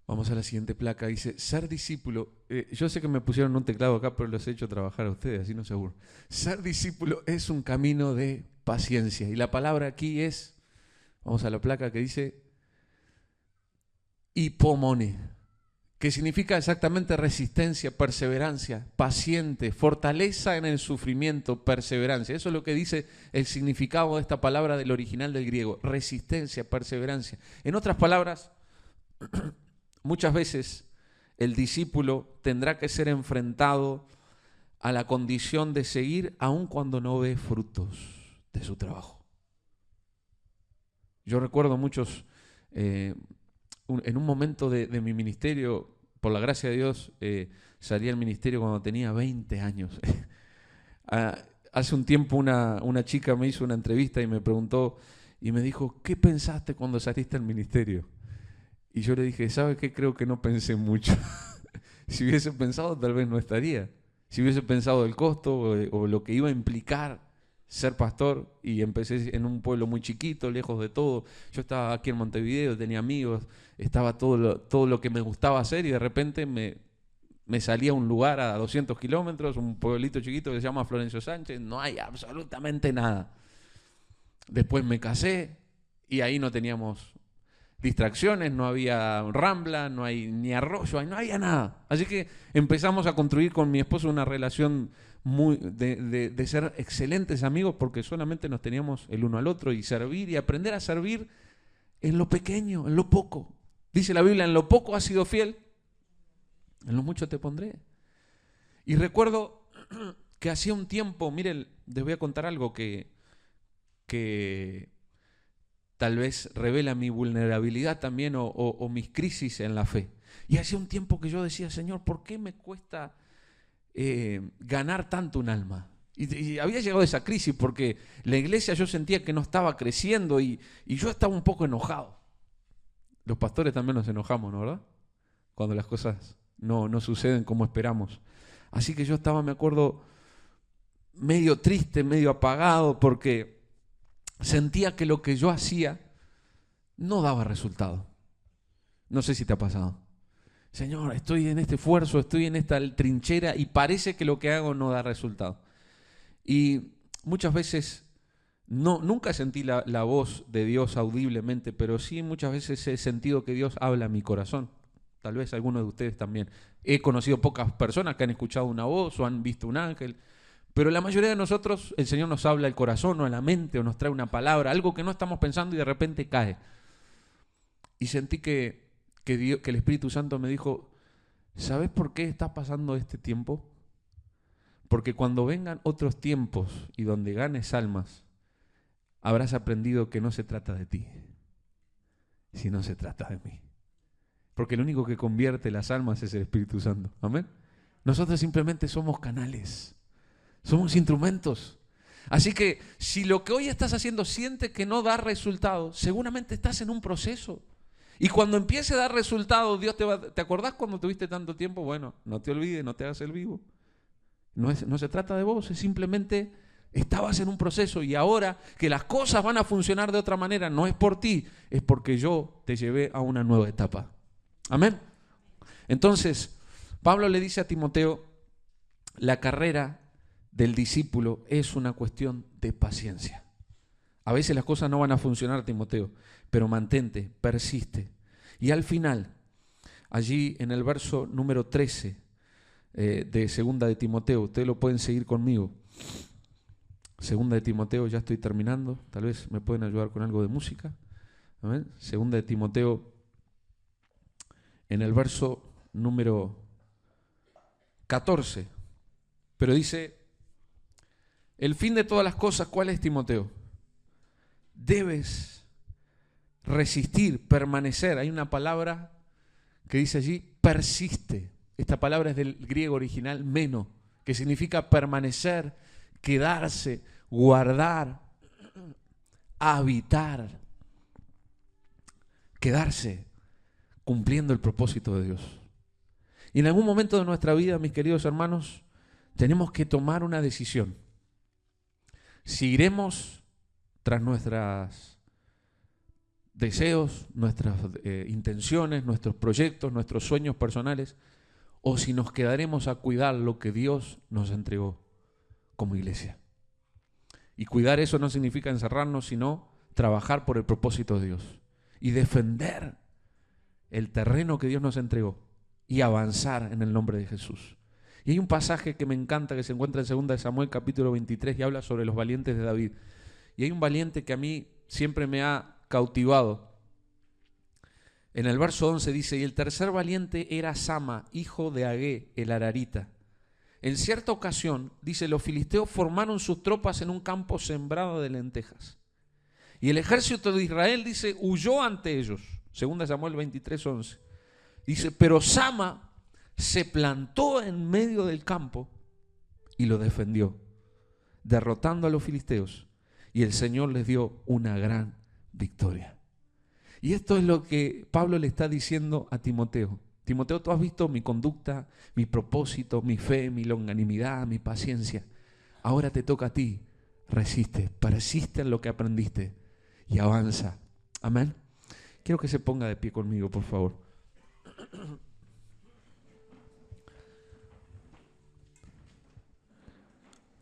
Vamos a la siguiente placa. Dice, ser discípulo. Yo sé que me pusieron un teclado acá, pero los he hecho trabajar a ustedes, así no se aburren. Ser discípulo es un camino de paciencia. Y la palabra aquí es, vamos a la placa que dice, hipomone, que significa exactamente resistencia, perseverancia, paciente, fortaleza en el sufrimiento, perseverancia. Eso es lo que dice el significado de esta palabra del original del griego, resistencia, perseverancia. En otras palabras, muchas veces el discípulo tendrá que ser enfrentado a la condición de seguir aun cuando no ve frutos de su trabajo. Yo recuerdo muchos... en un momento de mi ministerio, por la gracia de Dios, salí al ministerio cuando tenía 20 años. Hace un tiempo una chica me hizo una entrevista y me preguntó y me dijo, ¿qué pensaste cuando saliste al ministerio? Y yo le dije, ¿sabes qué? Creo que no pensé mucho. Si hubiese pensado, tal vez no estaría. Si hubiese pensado el costo o lo que iba a implicar ser pastor, y empecé en un pueblo muy chiquito, lejos de todo. Yo estaba aquí en Montevideo, tenía amigos, estaba todo lo que me gustaba hacer, y de repente me salía a un lugar a 200 kilómetros, un pueblito chiquito que se llama Florencio Sánchez, no hay absolutamente nada. Después me casé y ahí no teníamos distracciones, no había Rambla, no hay ni arroyo, no había nada. Así que empezamos a construir con mi esposo una relación de ser excelentes amigos, porque solamente nos teníamos el uno al otro, y servir y aprender a servir en lo pequeño, en lo poco. Dice la Biblia, en lo poco has sido fiel, en lo mucho te pondré. Y recuerdo que hacía un tiempo, miren, les voy a contar algo que tal vez revela mi vulnerabilidad también o mis crisis en la fe. Y hacía un tiempo que yo decía, Señor, ¿por qué me cuesta ganar tanto un alma. Y había llegado a esa crisis porque la iglesia yo sentía que no estaba creciendo y yo estaba un poco enojado. Los pastores también nos enojamos, ¿no, verdad? Cuando las cosas no suceden como esperamos. Así que yo estaba, me acuerdo, medio triste, medio apagado porque sentía que lo que yo hacía no daba resultado. No sé si te ha pasado. Señor, estoy en este esfuerzo, estoy en esta trinchera y parece que lo que hago no da resultado. Y muchas veces, nunca sentí la voz de Dios audiblemente, pero sí muchas veces he sentido que Dios habla a mi corazón. Tal vez algunos de ustedes también. He conocido pocas personas que han escuchado una voz o han visto un ángel, pero la mayoría de nosotros, el Señor nos habla al corazón o a la mente o nos trae una palabra, algo que no estamos pensando y de repente cae. Y sentí que el Espíritu Santo me dijo, ¿sabes por qué estás pasando este tiempo? Porque cuando vengan otros tiempos y donde ganes almas, habrás aprendido que no se trata de ti, sino se trata de mí. Porque el único que convierte las almas es el Espíritu Santo. ¿Amén? Nosotros simplemente somos canales, somos instrumentos. Así que si lo que hoy estás haciendo sientes que no da resultado, seguramente estás en un proceso. Y cuando empiece a dar resultado, Dios ¿te acordás cuando tuviste tanto tiempo? Bueno, no te olvides, no te hagas el vivo. No se trata de vos, es simplemente estabas en un proceso y ahora que las cosas van a funcionar de otra manera, no es por ti, es porque yo te llevé a una nueva etapa. Amén. Entonces, Pablo le dice a Timoteo, la carrera del discípulo es una cuestión de paciencia. A veces las cosas no van a funcionar, Timoteo, pero mantente, persiste. Y al final, allí en el verso número 13 de Segunda de Timoteo, ustedes lo pueden seguir conmigo. Segunda de Timoteo, ya estoy terminando, tal vez me pueden ayudar con algo de música. ¿Amén? Segunda de Timoteo, en el verso número 14, pero dice, el fin de todas las cosas, ¿cuál es, Timoteo? Debes resistir, permanecer. Hay una palabra que dice allí, persiste. Esta palabra es del griego original meno, que significa permanecer, quedarse, guardar, habitar, quedarse, cumpliendo el propósito de Dios. Y en algún momento de nuestra vida, mis queridos hermanos, tenemos que tomar una decisión. Si iremos tras nuestros deseos, nuestras intenciones, nuestros proyectos, nuestros sueños personales, o si nos quedaremos a cuidar lo que Dios nos entregó como iglesia. Y cuidar eso no significa encerrarnos, sino trabajar por el propósito de Dios y defender el terreno que Dios nos entregó y avanzar en el nombre de Jesús. Y hay un pasaje que me encanta que se encuentra en 2 Samuel capítulo 23 y habla sobre los valientes de David. Y hay un valiente que a mí siempre me ha cautivado. En el verso 11 dice, y el tercer valiente era Sama, hijo de Agé, el Ararita. En cierta ocasión, dice, los filisteos formaron sus tropas en un campo sembrado de lentejas. Y el ejército de Israel, dice, huyó ante ellos. 2 Samuel 23, 11. Dice, pero Sama se plantó en medio del campo y lo defendió, derrotando a los filisteos. Y el Señor les dio una gran victoria. Y esto es lo que Pablo le está diciendo a Timoteo. Timoteo, tú has visto mi conducta, mi propósito, mi fe, mi longanimidad, mi paciencia. Ahora te toca a ti. Resiste, persiste en lo que aprendiste y avanza. Amén. Quiero que se ponga de pie conmigo, por favor.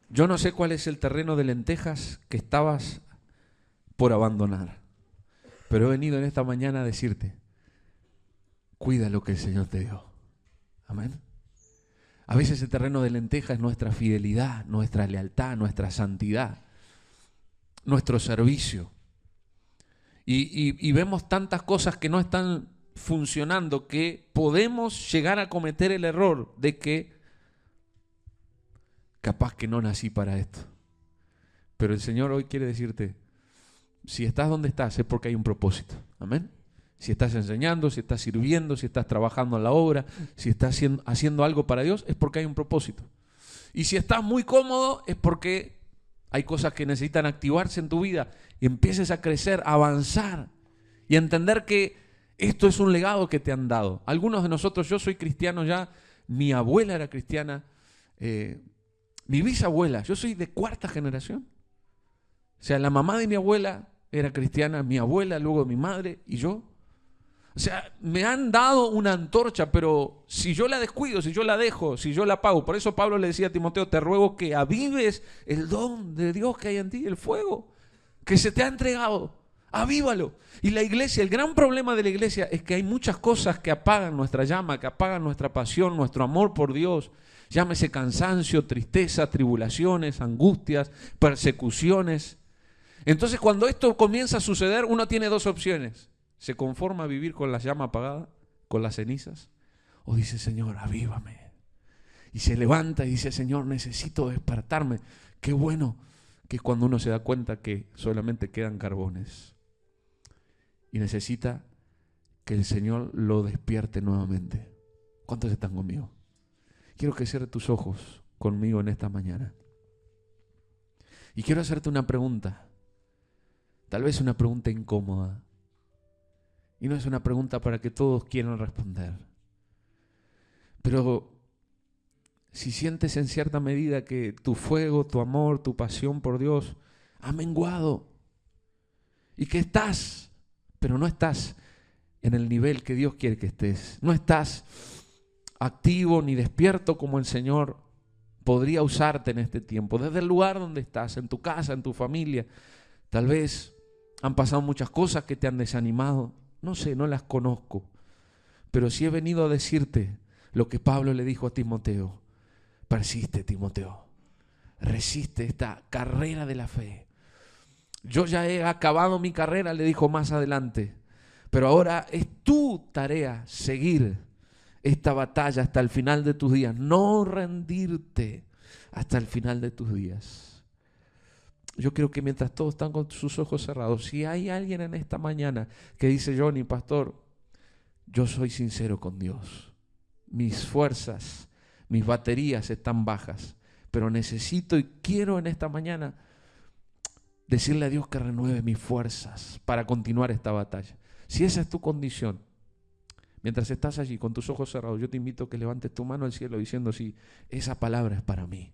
Yo no sé cuál es el terreno de lentejas que estabas por abandonar, pero he venido en esta mañana a decirte, cuida lo que el Señor te dio. Amén. A veces el terreno de lentejas es nuestra fidelidad, nuestra lealtad, nuestra santidad, nuestro servicio. Y vemos tantas cosas que no están funcionando que podemos llegar a cometer el error de que capaz que no nací para esto. Pero el Señor hoy quiere decirte, si estás donde estás es porque hay un propósito. Amén. Si estás enseñando, si estás sirviendo, si estás trabajando en la obra, si estás haciendo algo para Dios, es porque hay un propósito. Y si estás muy cómodo es porque hay cosas que necesitan activarse en tu vida y empieces a crecer, a avanzar y a entender que esto es un legado que te han dado. Algunos de nosotros, yo soy cristiano ya, mi abuela era cristiana, mi bisabuela, yo soy de 4ª generación. O sea, la mamá de mi abuela era cristiana, mi abuela, luego mi madre y yo. O sea, me han dado una antorcha, pero si yo la descuido, si yo la dejo, si yo la apago, por eso Pablo le decía a Timoteo, te ruego que avives el don de Dios que hay en ti, el fuego que se te ha entregado, avívalo. Y la iglesia, el gran problema de la iglesia es que hay muchas cosas que apagan nuestra llama, que apagan nuestra pasión, nuestro amor por Dios. Llámese cansancio, tristeza, tribulaciones, angustias, persecuciones. Entonces, cuando esto comienza a suceder, uno tiene 2 opciones. ¿Se conforma a vivir con la llama apagada, con las cenizas? O dice, Señor, avívame. Y se levanta y dice, Señor, necesito despertarme. Qué bueno que es cuando uno se da cuenta que solamente quedan carbones. Y necesita que el Señor lo despierte nuevamente. ¿Cuántos están conmigo? Quiero que cierres tus ojos conmigo en esta mañana. Y quiero hacerte una pregunta. Tal vez una pregunta incómoda. Y no es una pregunta para que todos quieran responder. Pero si sientes en cierta medida que tu fuego, tu amor, tu pasión por Dios ha menguado y que estás, pero no estás en el nivel que Dios quiere que estés. No estás activo ni despierto como el Señor podría usarte en este tiempo. Desde el lugar donde estás, en tu casa, en tu familia. Tal vez han pasado muchas cosas que te han desanimado. No sé, no las conozco. Pero sí he venido a decirte lo que Pablo le dijo a Timoteo. Persiste, Timoteo. Resiste esta carrera de la fe. Yo ya he acabado mi carrera, le dijo más adelante. Pero ahora es tu tarea seguir esta batalla hasta el final de tus días. No rendirte hasta el final de tus días. Yo creo que mientras todos están con sus ojos cerrados, si hay alguien en esta mañana que dice, Johnny, pastor, yo soy sincero con Dios. Mis fuerzas, mis baterías están bajas, pero necesito y quiero en esta mañana decirle a Dios que renueve mis fuerzas para continuar esta batalla. Si esa es tu condición, mientras estás allí con tus ojos cerrados, yo te invito a que levantes tu mano al cielo diciendo, sí, esa palabra es para mí.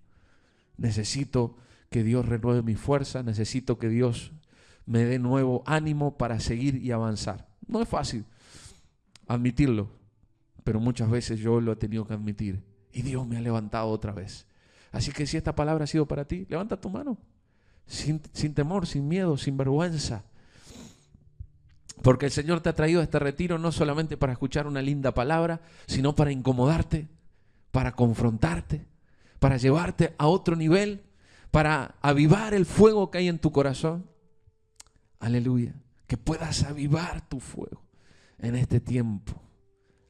Necesito que Dios renueve mi fuerza, necesito que Dios me dé nuevo ánimo para seguir y avanzar. No es fácil admitirlo, pero muchas veces yo lo he tenido que admitir y Dios me ha levantado otra vez. Así que si esta palabra ha sido para ti, levanta tu mano, sin temor, sin miedo, sin vergüenza. Porque el Señor te ha traído a este retiro no solamente para escuchar una linda palabra, sino para incomodarte, para confrontarte, para llevarte a otro nivel, para avivar el fuego que hay en tu corazón. Aleluya. Que puedas avivar tu fuego en este tiempo.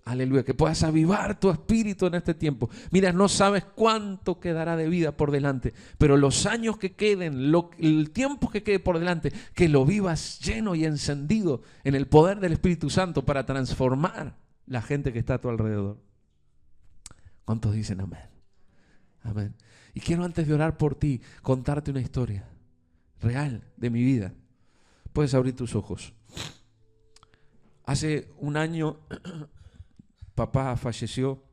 Aleluya. Que puedas avivar tu espíritu en este tiempo. Mira, no sabes cuánto quedará de vida por delante, pero los años que queden, el tiempo que quede por delante, que lo vivas lleno y encendido en el poder del Espíritu Santo para transformar la gente que está a tu alrededor. ¿Cuántos dicen amén? Amén. Y quiero, antes de orar por ti, contarte una historia real de mi vida. Puedes abrir tus ojos. Hace un año papá falleció.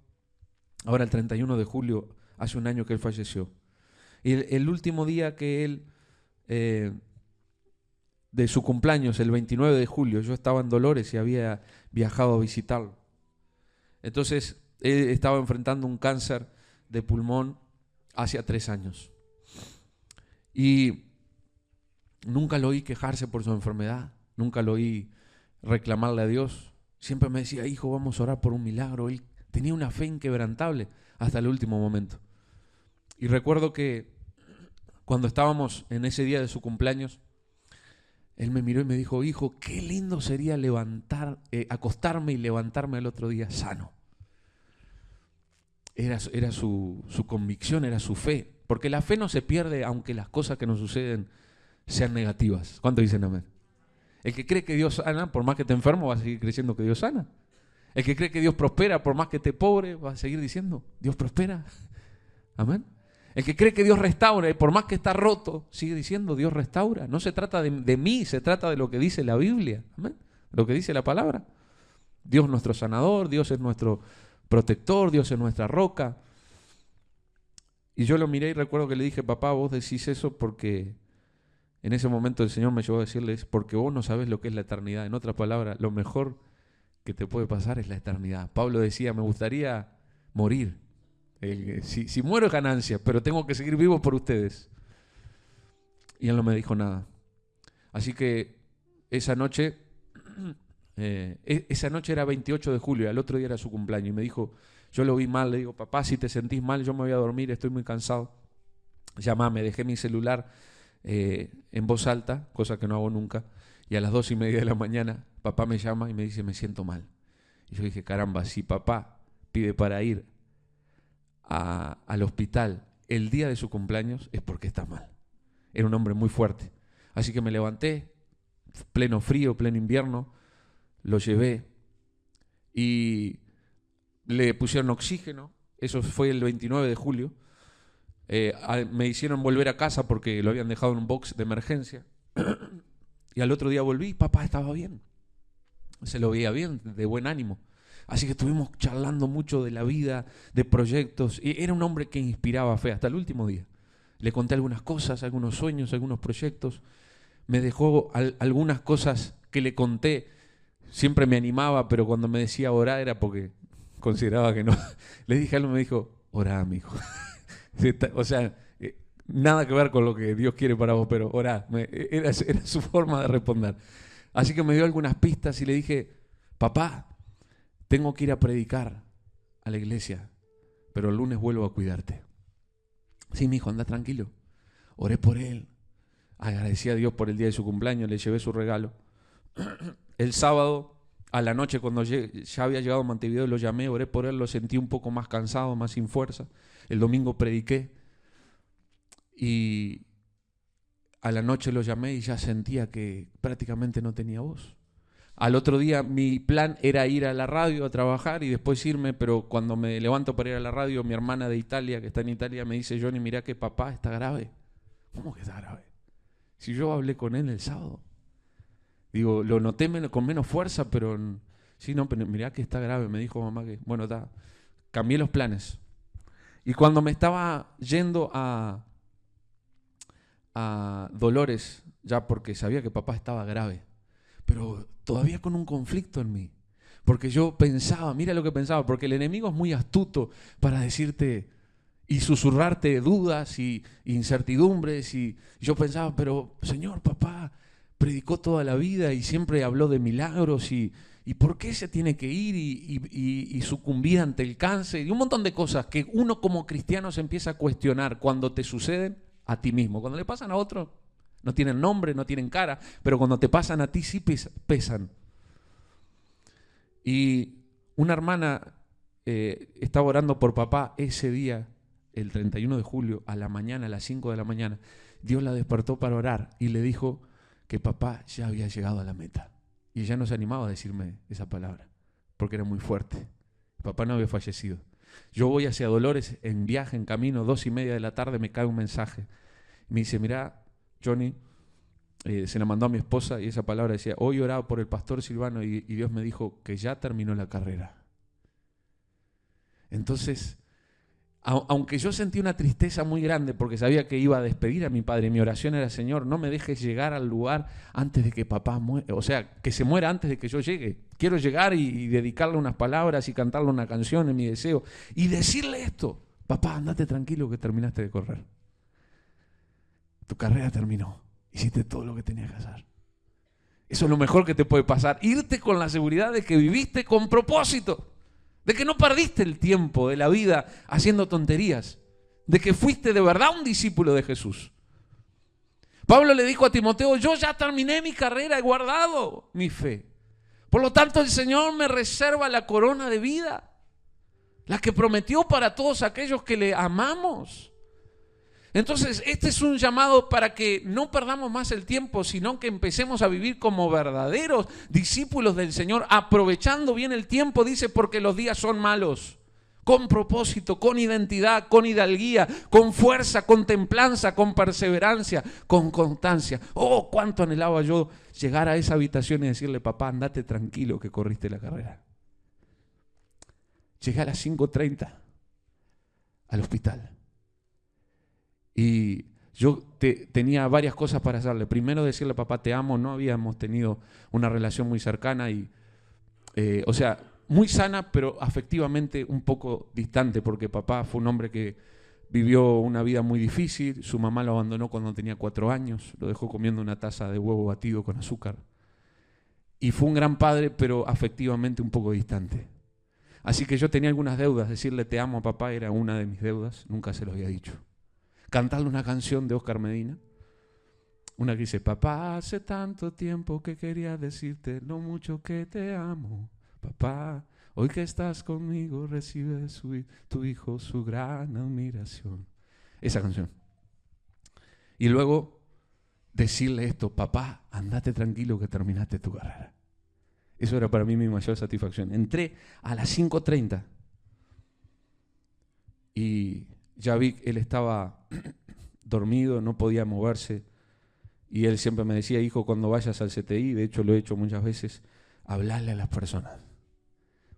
Ahora el 31 de julio, hace un año que él falleció. Y el último día que él, de su cumpleaños, el 29 de julio, yo estaba en Dolores y había viajado a visitarlo. Entonces, él estaba enfrentando un cáncer de pulmón hacía 3 años. Y nunca lo oí quejarse por su enfermedad, nunca lo oí reclamarle a Dios. Siempre me decía, hijo, vamos a orar por un milagro. Él tenía una fe inquebrantable hasta el último momento. Y recuerdo que cuando estábamos en ese día de su cumpleaños, él me miró y me dijo, hijo, qué lindo sería acostarme y levantarme al otro día sano. Era su convicción, era su fe. Porque la fe no se pierde aunque las cosas que nos suceden sean negativas. ¿Cuántos dicen amén? El que cree que Dios sana, por más que esté enfermo, va a seguir creyendo que Dios sana. El que cree que Dios prospera, por más que esté pobre, va a seguir diciendo, Dios prospera. Amén. El que cree que Dios restaura, y por más que está roto, sigue diciendo Dios restaura. No se trata de mí, se trata de lo que dice la Biblia. ¿Amén? Lo que dice la palabra. Dios es nuestro sanador, Dios es nuestro protector, Dios es nuestra roca. Y yo lo miré y recuerdo que le dije, papá, vos decís eso porque en ese momento el Señor me llevó a decirles, porque vos no sabés lo que es la eternidad. En otras palabras, lo mejor que te puede pasar es la eternidad. Pablo decía, me gustaría morir. Si muero es ganancia, pero tengo que seguir vivo por ustedes. Y él no me dijo nada. Así que esa noche era 28 de julio, y al otro día era su cumpleaños. Y me dijo, yo lo vi mal, le digo, papá, si te sentís mal, yo me voy a dormir, estoy muy cansado. Llamame, dejé mi celular en voz alta, cosa que no hago nunca. Y a las 2:30 de la mañana, papá me llama y me dice, me siento mal. Y yo dije, caramba, si papá pide para ir al hospital el día de su cumpleaños, es porque está mal. Era un hombre muy fuerte. Así que me levanté, pleno frío, pleno invierno, lo llevé y le pusieron oxígeno. Eso fue el 29 de julio. Me hicieron volver a casa porque lo habían dejado en un box de emergencia. Y al otro día volví y papá estaba bien. Se lo veía bien, de buen ánimo. Así que estuvimos charlando mucho de la vida, de proyectos. Y era un hombre que inspiraba fe hasta el último día. Le conté algunas cosas, algunos sueños, algunos proyectos. Me dejó algunas cosas que le conté. Siempre me animaba, pero cuando me decía orar era porque consideraba que no. Le dije algo y me dijo, orá, mijo. O sea, nada que ver con lo que Dios quiere para vos, pero orá. Era su forma de responder. Así que me dio algunas pistas y le dije, papá, tengo que ir a predicar a la iglesia, pero el lunes vuelvo a cuidarte. Sí, mijo, anda tranquilo. Oré por él. Agradecí a Dios por el día de su cumpleaños, le llevé su regalo. El sábado a la noche, cuando ya había llegado a Montevideo, lo llamé, oré por él, lo sentí un poco más cansado, más sin fuerza. El domingo prediqué y a la noche lo llamé y ya sentía que prácticamente no tenía voz. Al otro día mi plan era ir a la radio a trabajar y después irme, pero cuando me levanto para ir a la radio, mi hermana de Italia, que está en Italia, me dice, Johnny, mirá que papá está grave. ¿Cómo que está grave? Si yo hablé con él el sábado. Digo, lo noté con menos fuerza, pero sí, no, pero mirá que está grave. Me dijo mamá que, bueno, cambié los planes. Y cuando me estaba yendo a Dolores, ya porque sabía que papá estaba grave, pero todavía con un conflicto en mí. Porque yo pensaba, mira lo que pensaba, porque el enemigo es muy astuto para decirte y susurrarte dudas y incertidumbres. Y yo pensaba, pero Señor, papá predicó toda la vida y siempre habló de milagros y ¿por qué se tiene que ir y sucumbir ante el cáncer? Y un montón de cosas que uno como cristiano se empieza a cuestionar cuando te suceden a ti mismo. Cuando le pasan a otro, no tienen nombre, no tienen cara, pero cuando te pasan a ti sí pesan. Y una hermana estaba orando por papá ese día, el 31 de julio, a la mañana, a las 5 de la mañana. Dios la despertó para orar y le dijo que papá ya había llegado a la meta. Y ella no se animaba a decirme esa palabra, porque era muy fuerte. Papá no había fallecido. Yo voy hacia Dolores en viaje, en camino, 2:30 de la tarde, me cae un mensaje. Me dice, mirá, Johnny, se la mandó a mi esposa y esa palabra decía, hoy oraba por el pastor Silvano y Dios me dijo que ya terminó la carrera. Entonces, aunque yo sentí una tristeza muy grande porque sabía que iba a despedir a mi padre, mi oración era, Señor, no me dejes llegar al lugar antes de que papá muera, o sea, que se muera antes de que yo llegue. Quiero llegar y dedicarle unas palabras y cantarle una canción en mi deseo y decirle esto, papá, andate tranquilo que terminaste de correr. Tu carrera terminó, hiciste todo lo que tenías que hacer. Eso es lo mejor que te puede pasar, irte con la seguridad de que viviste con propósito. De que no perdiste el tiempo de la vida haciendo tonterías. De que fuiste de verdad un discípulo de Jesús. Pablo le dijo a Timoteo, yo ya terminé mi carrera, he guardado mi fe. Por lo tanto, el Señor me reserva la corona de vida. La que prometió para todos aquellos que le amamos. Entonces, este es un llamado para que no perdamos más el tiempo, sino que empecemos a vivir como verdaderos discípulos del Señor, aprovechando bien el tiempo, dice, porque los días son malos. con propósito, con identidad, con hidalguía, con fuerza, con templanza, con perseverancia, con constancia. Oh, cuánto anhelaba yo llegar a esa habitación y decirle: papá, andate tranquilo que corriste la carrera. Llegué a las 5:30 al hospital. Y yo tenía varias cosas para hacerle. Primero, decirle: papá, te amo. No habíamos tenido una relación muy cercana y, o sea, muy sana, pero afectivamente un poco distante, porque papá fue un hombre que vivió una vida muy difícil. Su mamá lo abandonó cuando tenía 4 años, lo dejó comiendo una taza de huevo batido con azúcar. Y fue un gran padre, pero afectivamente un poco distante. Así que yo tenía algunas deudas. Decirle te amo a papá era una de mis deudas, nunca se lo había dicho. Cantarle una canción de Oscar Medina, una que dice: papá, hace tanto tiempo que quería decirte lo mucho que te amo. Papá, hoy que estás conmigo recibe tu hijo su gran admiración. Esa canción. Y luego decirle esto: papá, andate tranquilo que terminaste tu carrera. Eso era para mí mi mayor satisfacción. Entré a las 5:30 y ya vi que él estaba dormido, no podía moverse. Y él siempre me decía: hijo, cuando vayas al CTI, de hecho lo he hecho muchas veces, hablarle a las personas.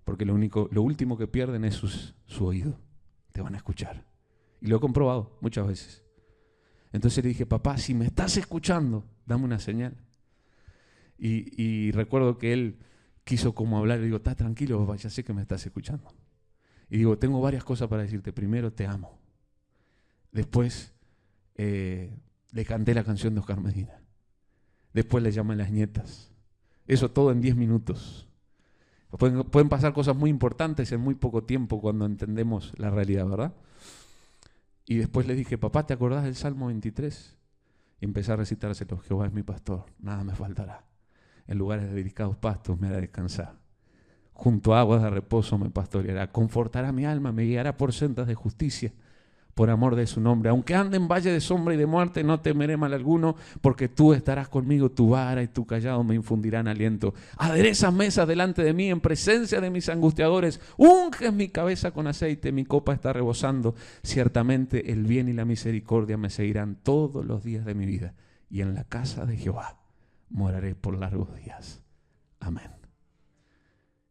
Porque lo último que pierden es su oído. Te van a escuchar. Y lo he comprobado muchas veces. Entonces le dije: papá, si me estás escuchando, dame una señal. Y recuerdo que él quiso como hablar. Le digo: está tranquilo, papá, ya sé que me estás escuchando. Y digo: tengo varias cosas para decirte. Primero, te amo. Después le canté la canción de Oscar Medina. Después le llamé a las nietas. Eso todo en 10 minutos. Pueden pasar cosas muy importantes en muy poco tiempo cuando entendemos la realidad, ¿verdad? Y después le dije: papá, ¿te acordás del Salmo 23? Y empecé a recitárselo: Jehová es mi pastor, nada me faltará. En lugares de delicados pastos me hará descansar. Junto a aguas de reposo me pastoreará. Confortará mi alma, me guiará por sendas de justicia, por amor de su nombre. Aunque ande en valle de sombra y de muerte, no temeré mal alguno, porque tú estarás conmigo, tu vara y tu callado me infundirán aliento. Aderezas mesas delante de mí en presencia de mis angustiadores. Unges mi cabeza con aceite, mi copa está rebosando. Ciertamente el bien y la misericordia me seguirán todos los días de mi vida, y en la casa de Jehová moraré por largos días. Amén.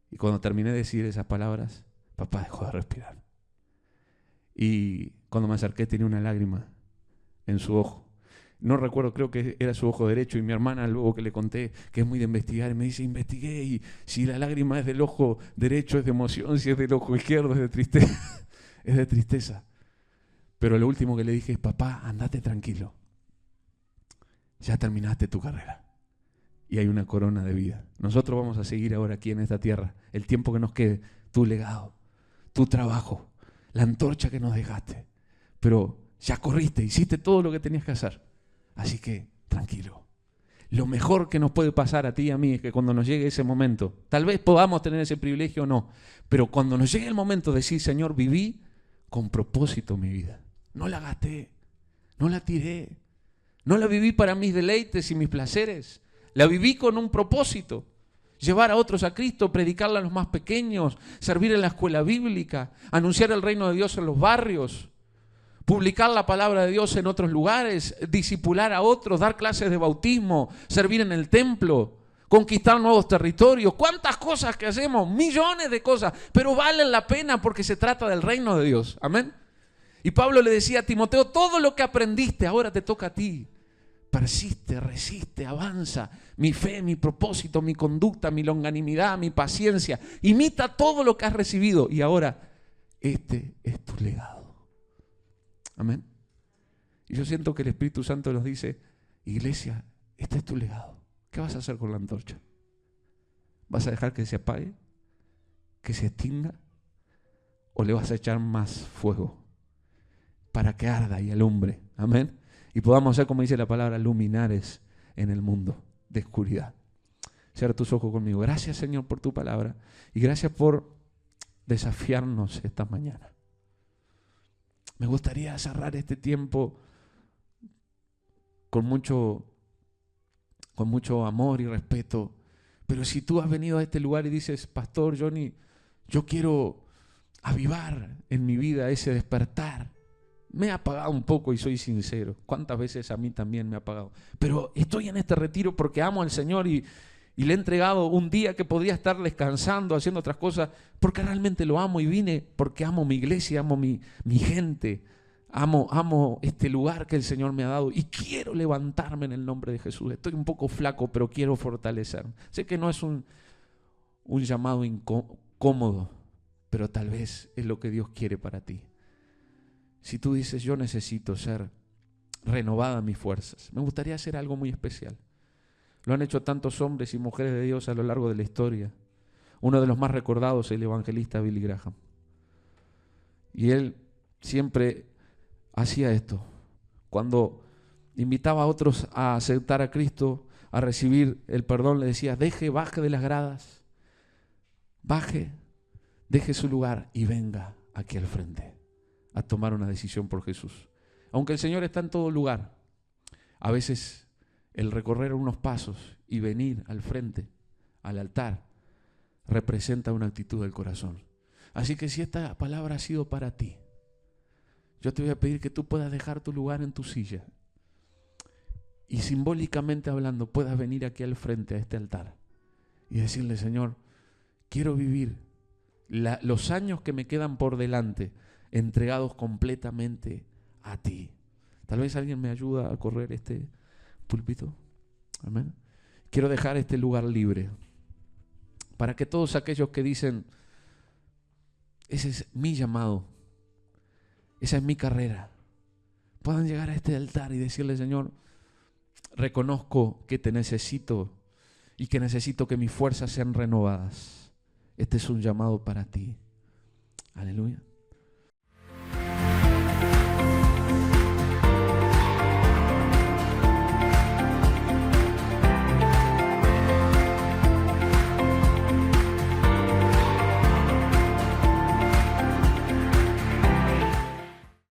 Y cuando terminé de decir esas palabras, papá dejó de respirar. Y cuando me acerqué tenía una lágrima en su ojo. No recuerdo, creo que era su ojo derecho. Y mi hermana, luego que le conté, que es muy de investigar, me dice: investigué, y si la lágrima es del ojo derecho es de emoción, si es del ojo izquierdo es de tristeza. Es de tristeza. Pero lo último que le dije es: papá, andate tranquilo. Ya terminaste tu carrera. Y hay una corona de vida. Nosotros vamos a seguir ahora aquí en esta tierra, el tiempo que nos quede, tu legado, tu trabajo, la antorcha que nos dejaste. Pero ya corriste, hiciste todo lo que tenías que hacer. Así que, tranquilo. Lo mejor que nos puede pasar a ti y a mí es que cuando nos llegue ese momento, tal vez podamos tener ese privilegio o no, pero cuando nos llegue el momento de decir: Señor, viví con propósito mi vida. No la gasté, no la tiré, no la viví para mis deleites y mis placeres. La viví con un propósito: llevar a otros a Cristo, predicarle a los más pequeños, servir en la escuela bíblica, anunciar el reino de Dios en los barrios, publicar la palabra de Dios en otros lugares, discipular a otros, dar clases de bautismo, servir en el templo, conquistar nuevos territorios. ¿Cuántas cosas que hacemos? Millones de cosas, pero valen la pena porque se trata del reino de Dios. Amén. Y Pablo le decía a Timoteo: todo lo que aprendiste ahora te toca a ti. Persiste, resiste, avanza. Mi fe, mi propósito, mi conducta, mi longanimidad, mi paciencia. Imita todo lo que has recibido. Y ahora, este es tu legado. Amén. Y yo siento que el Espíritu Santo nos dice: iglesia, este es tu legado. ¿Qué vas a hacer con la antorcha? ¿Vas a dejar que se apague? ¿Que se extinga? ¿O le vas a echar más fuego para que arda y alumbre? Amén. Y podamos ser, como dice la palabra, luminares en el mundo de oscuridad. Cierra tus ojos conmigo. Gracias, Señor, por tu palabra. Y gracias por desafiarnos esta mañana. Me gustaría cerrar este tiempo con mucho amor y respeto. Pero si tú has venido a este lugar y dices: Pastor Johnny, yo quiero avivar en mi vida ese despertar. Me ha apagado un poco y soy sincero. ¿Cuántas veces a mí también me ha apagado? Pero estoy en este retiro porque amo al Señor y le he entregado un día que podría estar descansando, haciendo otras cosas, porque realmente lo amo y vine porque amo mi iglesia, amo mi gente, amo este lugar que el Señor me ha dado y quiero levantarme en el nombre de Jesús. Estoy un poco flaco, pero quiero fortalecerme. Sé que no es un llamado incómodo, pero tal vez es lo que Dios quiere para ti. Si tú dices, yo necesito ser renovada mis fuerzas, me gustaría hacer algo muy especial. Lo han hecho tantos hombres y mujeres de Dios a lo largo de la historia. Uno de los más recordados es el evangelista Billy Graham. Y él siempre hacía esto. Cuando invitaba a otros a aceptar a Cristo, a recibir el perdón, le decía, baje de las gradas, deje su lugar y venga aquí al frente a tomar una decisión por Jesús. Aunque el Señor está en todo lugar, a veces el recorrer unos pasos y venir al frente, al altar, representa una actitud del corazón. Así que si esta palabra ha sido para ti, yo te voy a pedir que tú puedas dejar tu lugar en tu silla y simbólicamente hablando puedas venir aquí al frente a este altar y decirle, Señor, quiero vivir los años que me quedan por delante entregados completamente a ti. Tal vez alguien me ayuda a correr este púlpito. Amén. Quiero dejar este lugar libre para que todos aquellos que dicen, ese es mi llamado, esa es mi carrera, puedan llegar a este altar y decirle, Señor, reconozco que te necesito y que necesito que mis fuerzas sean renovadas. Este es un llamado para ti. Aleluya.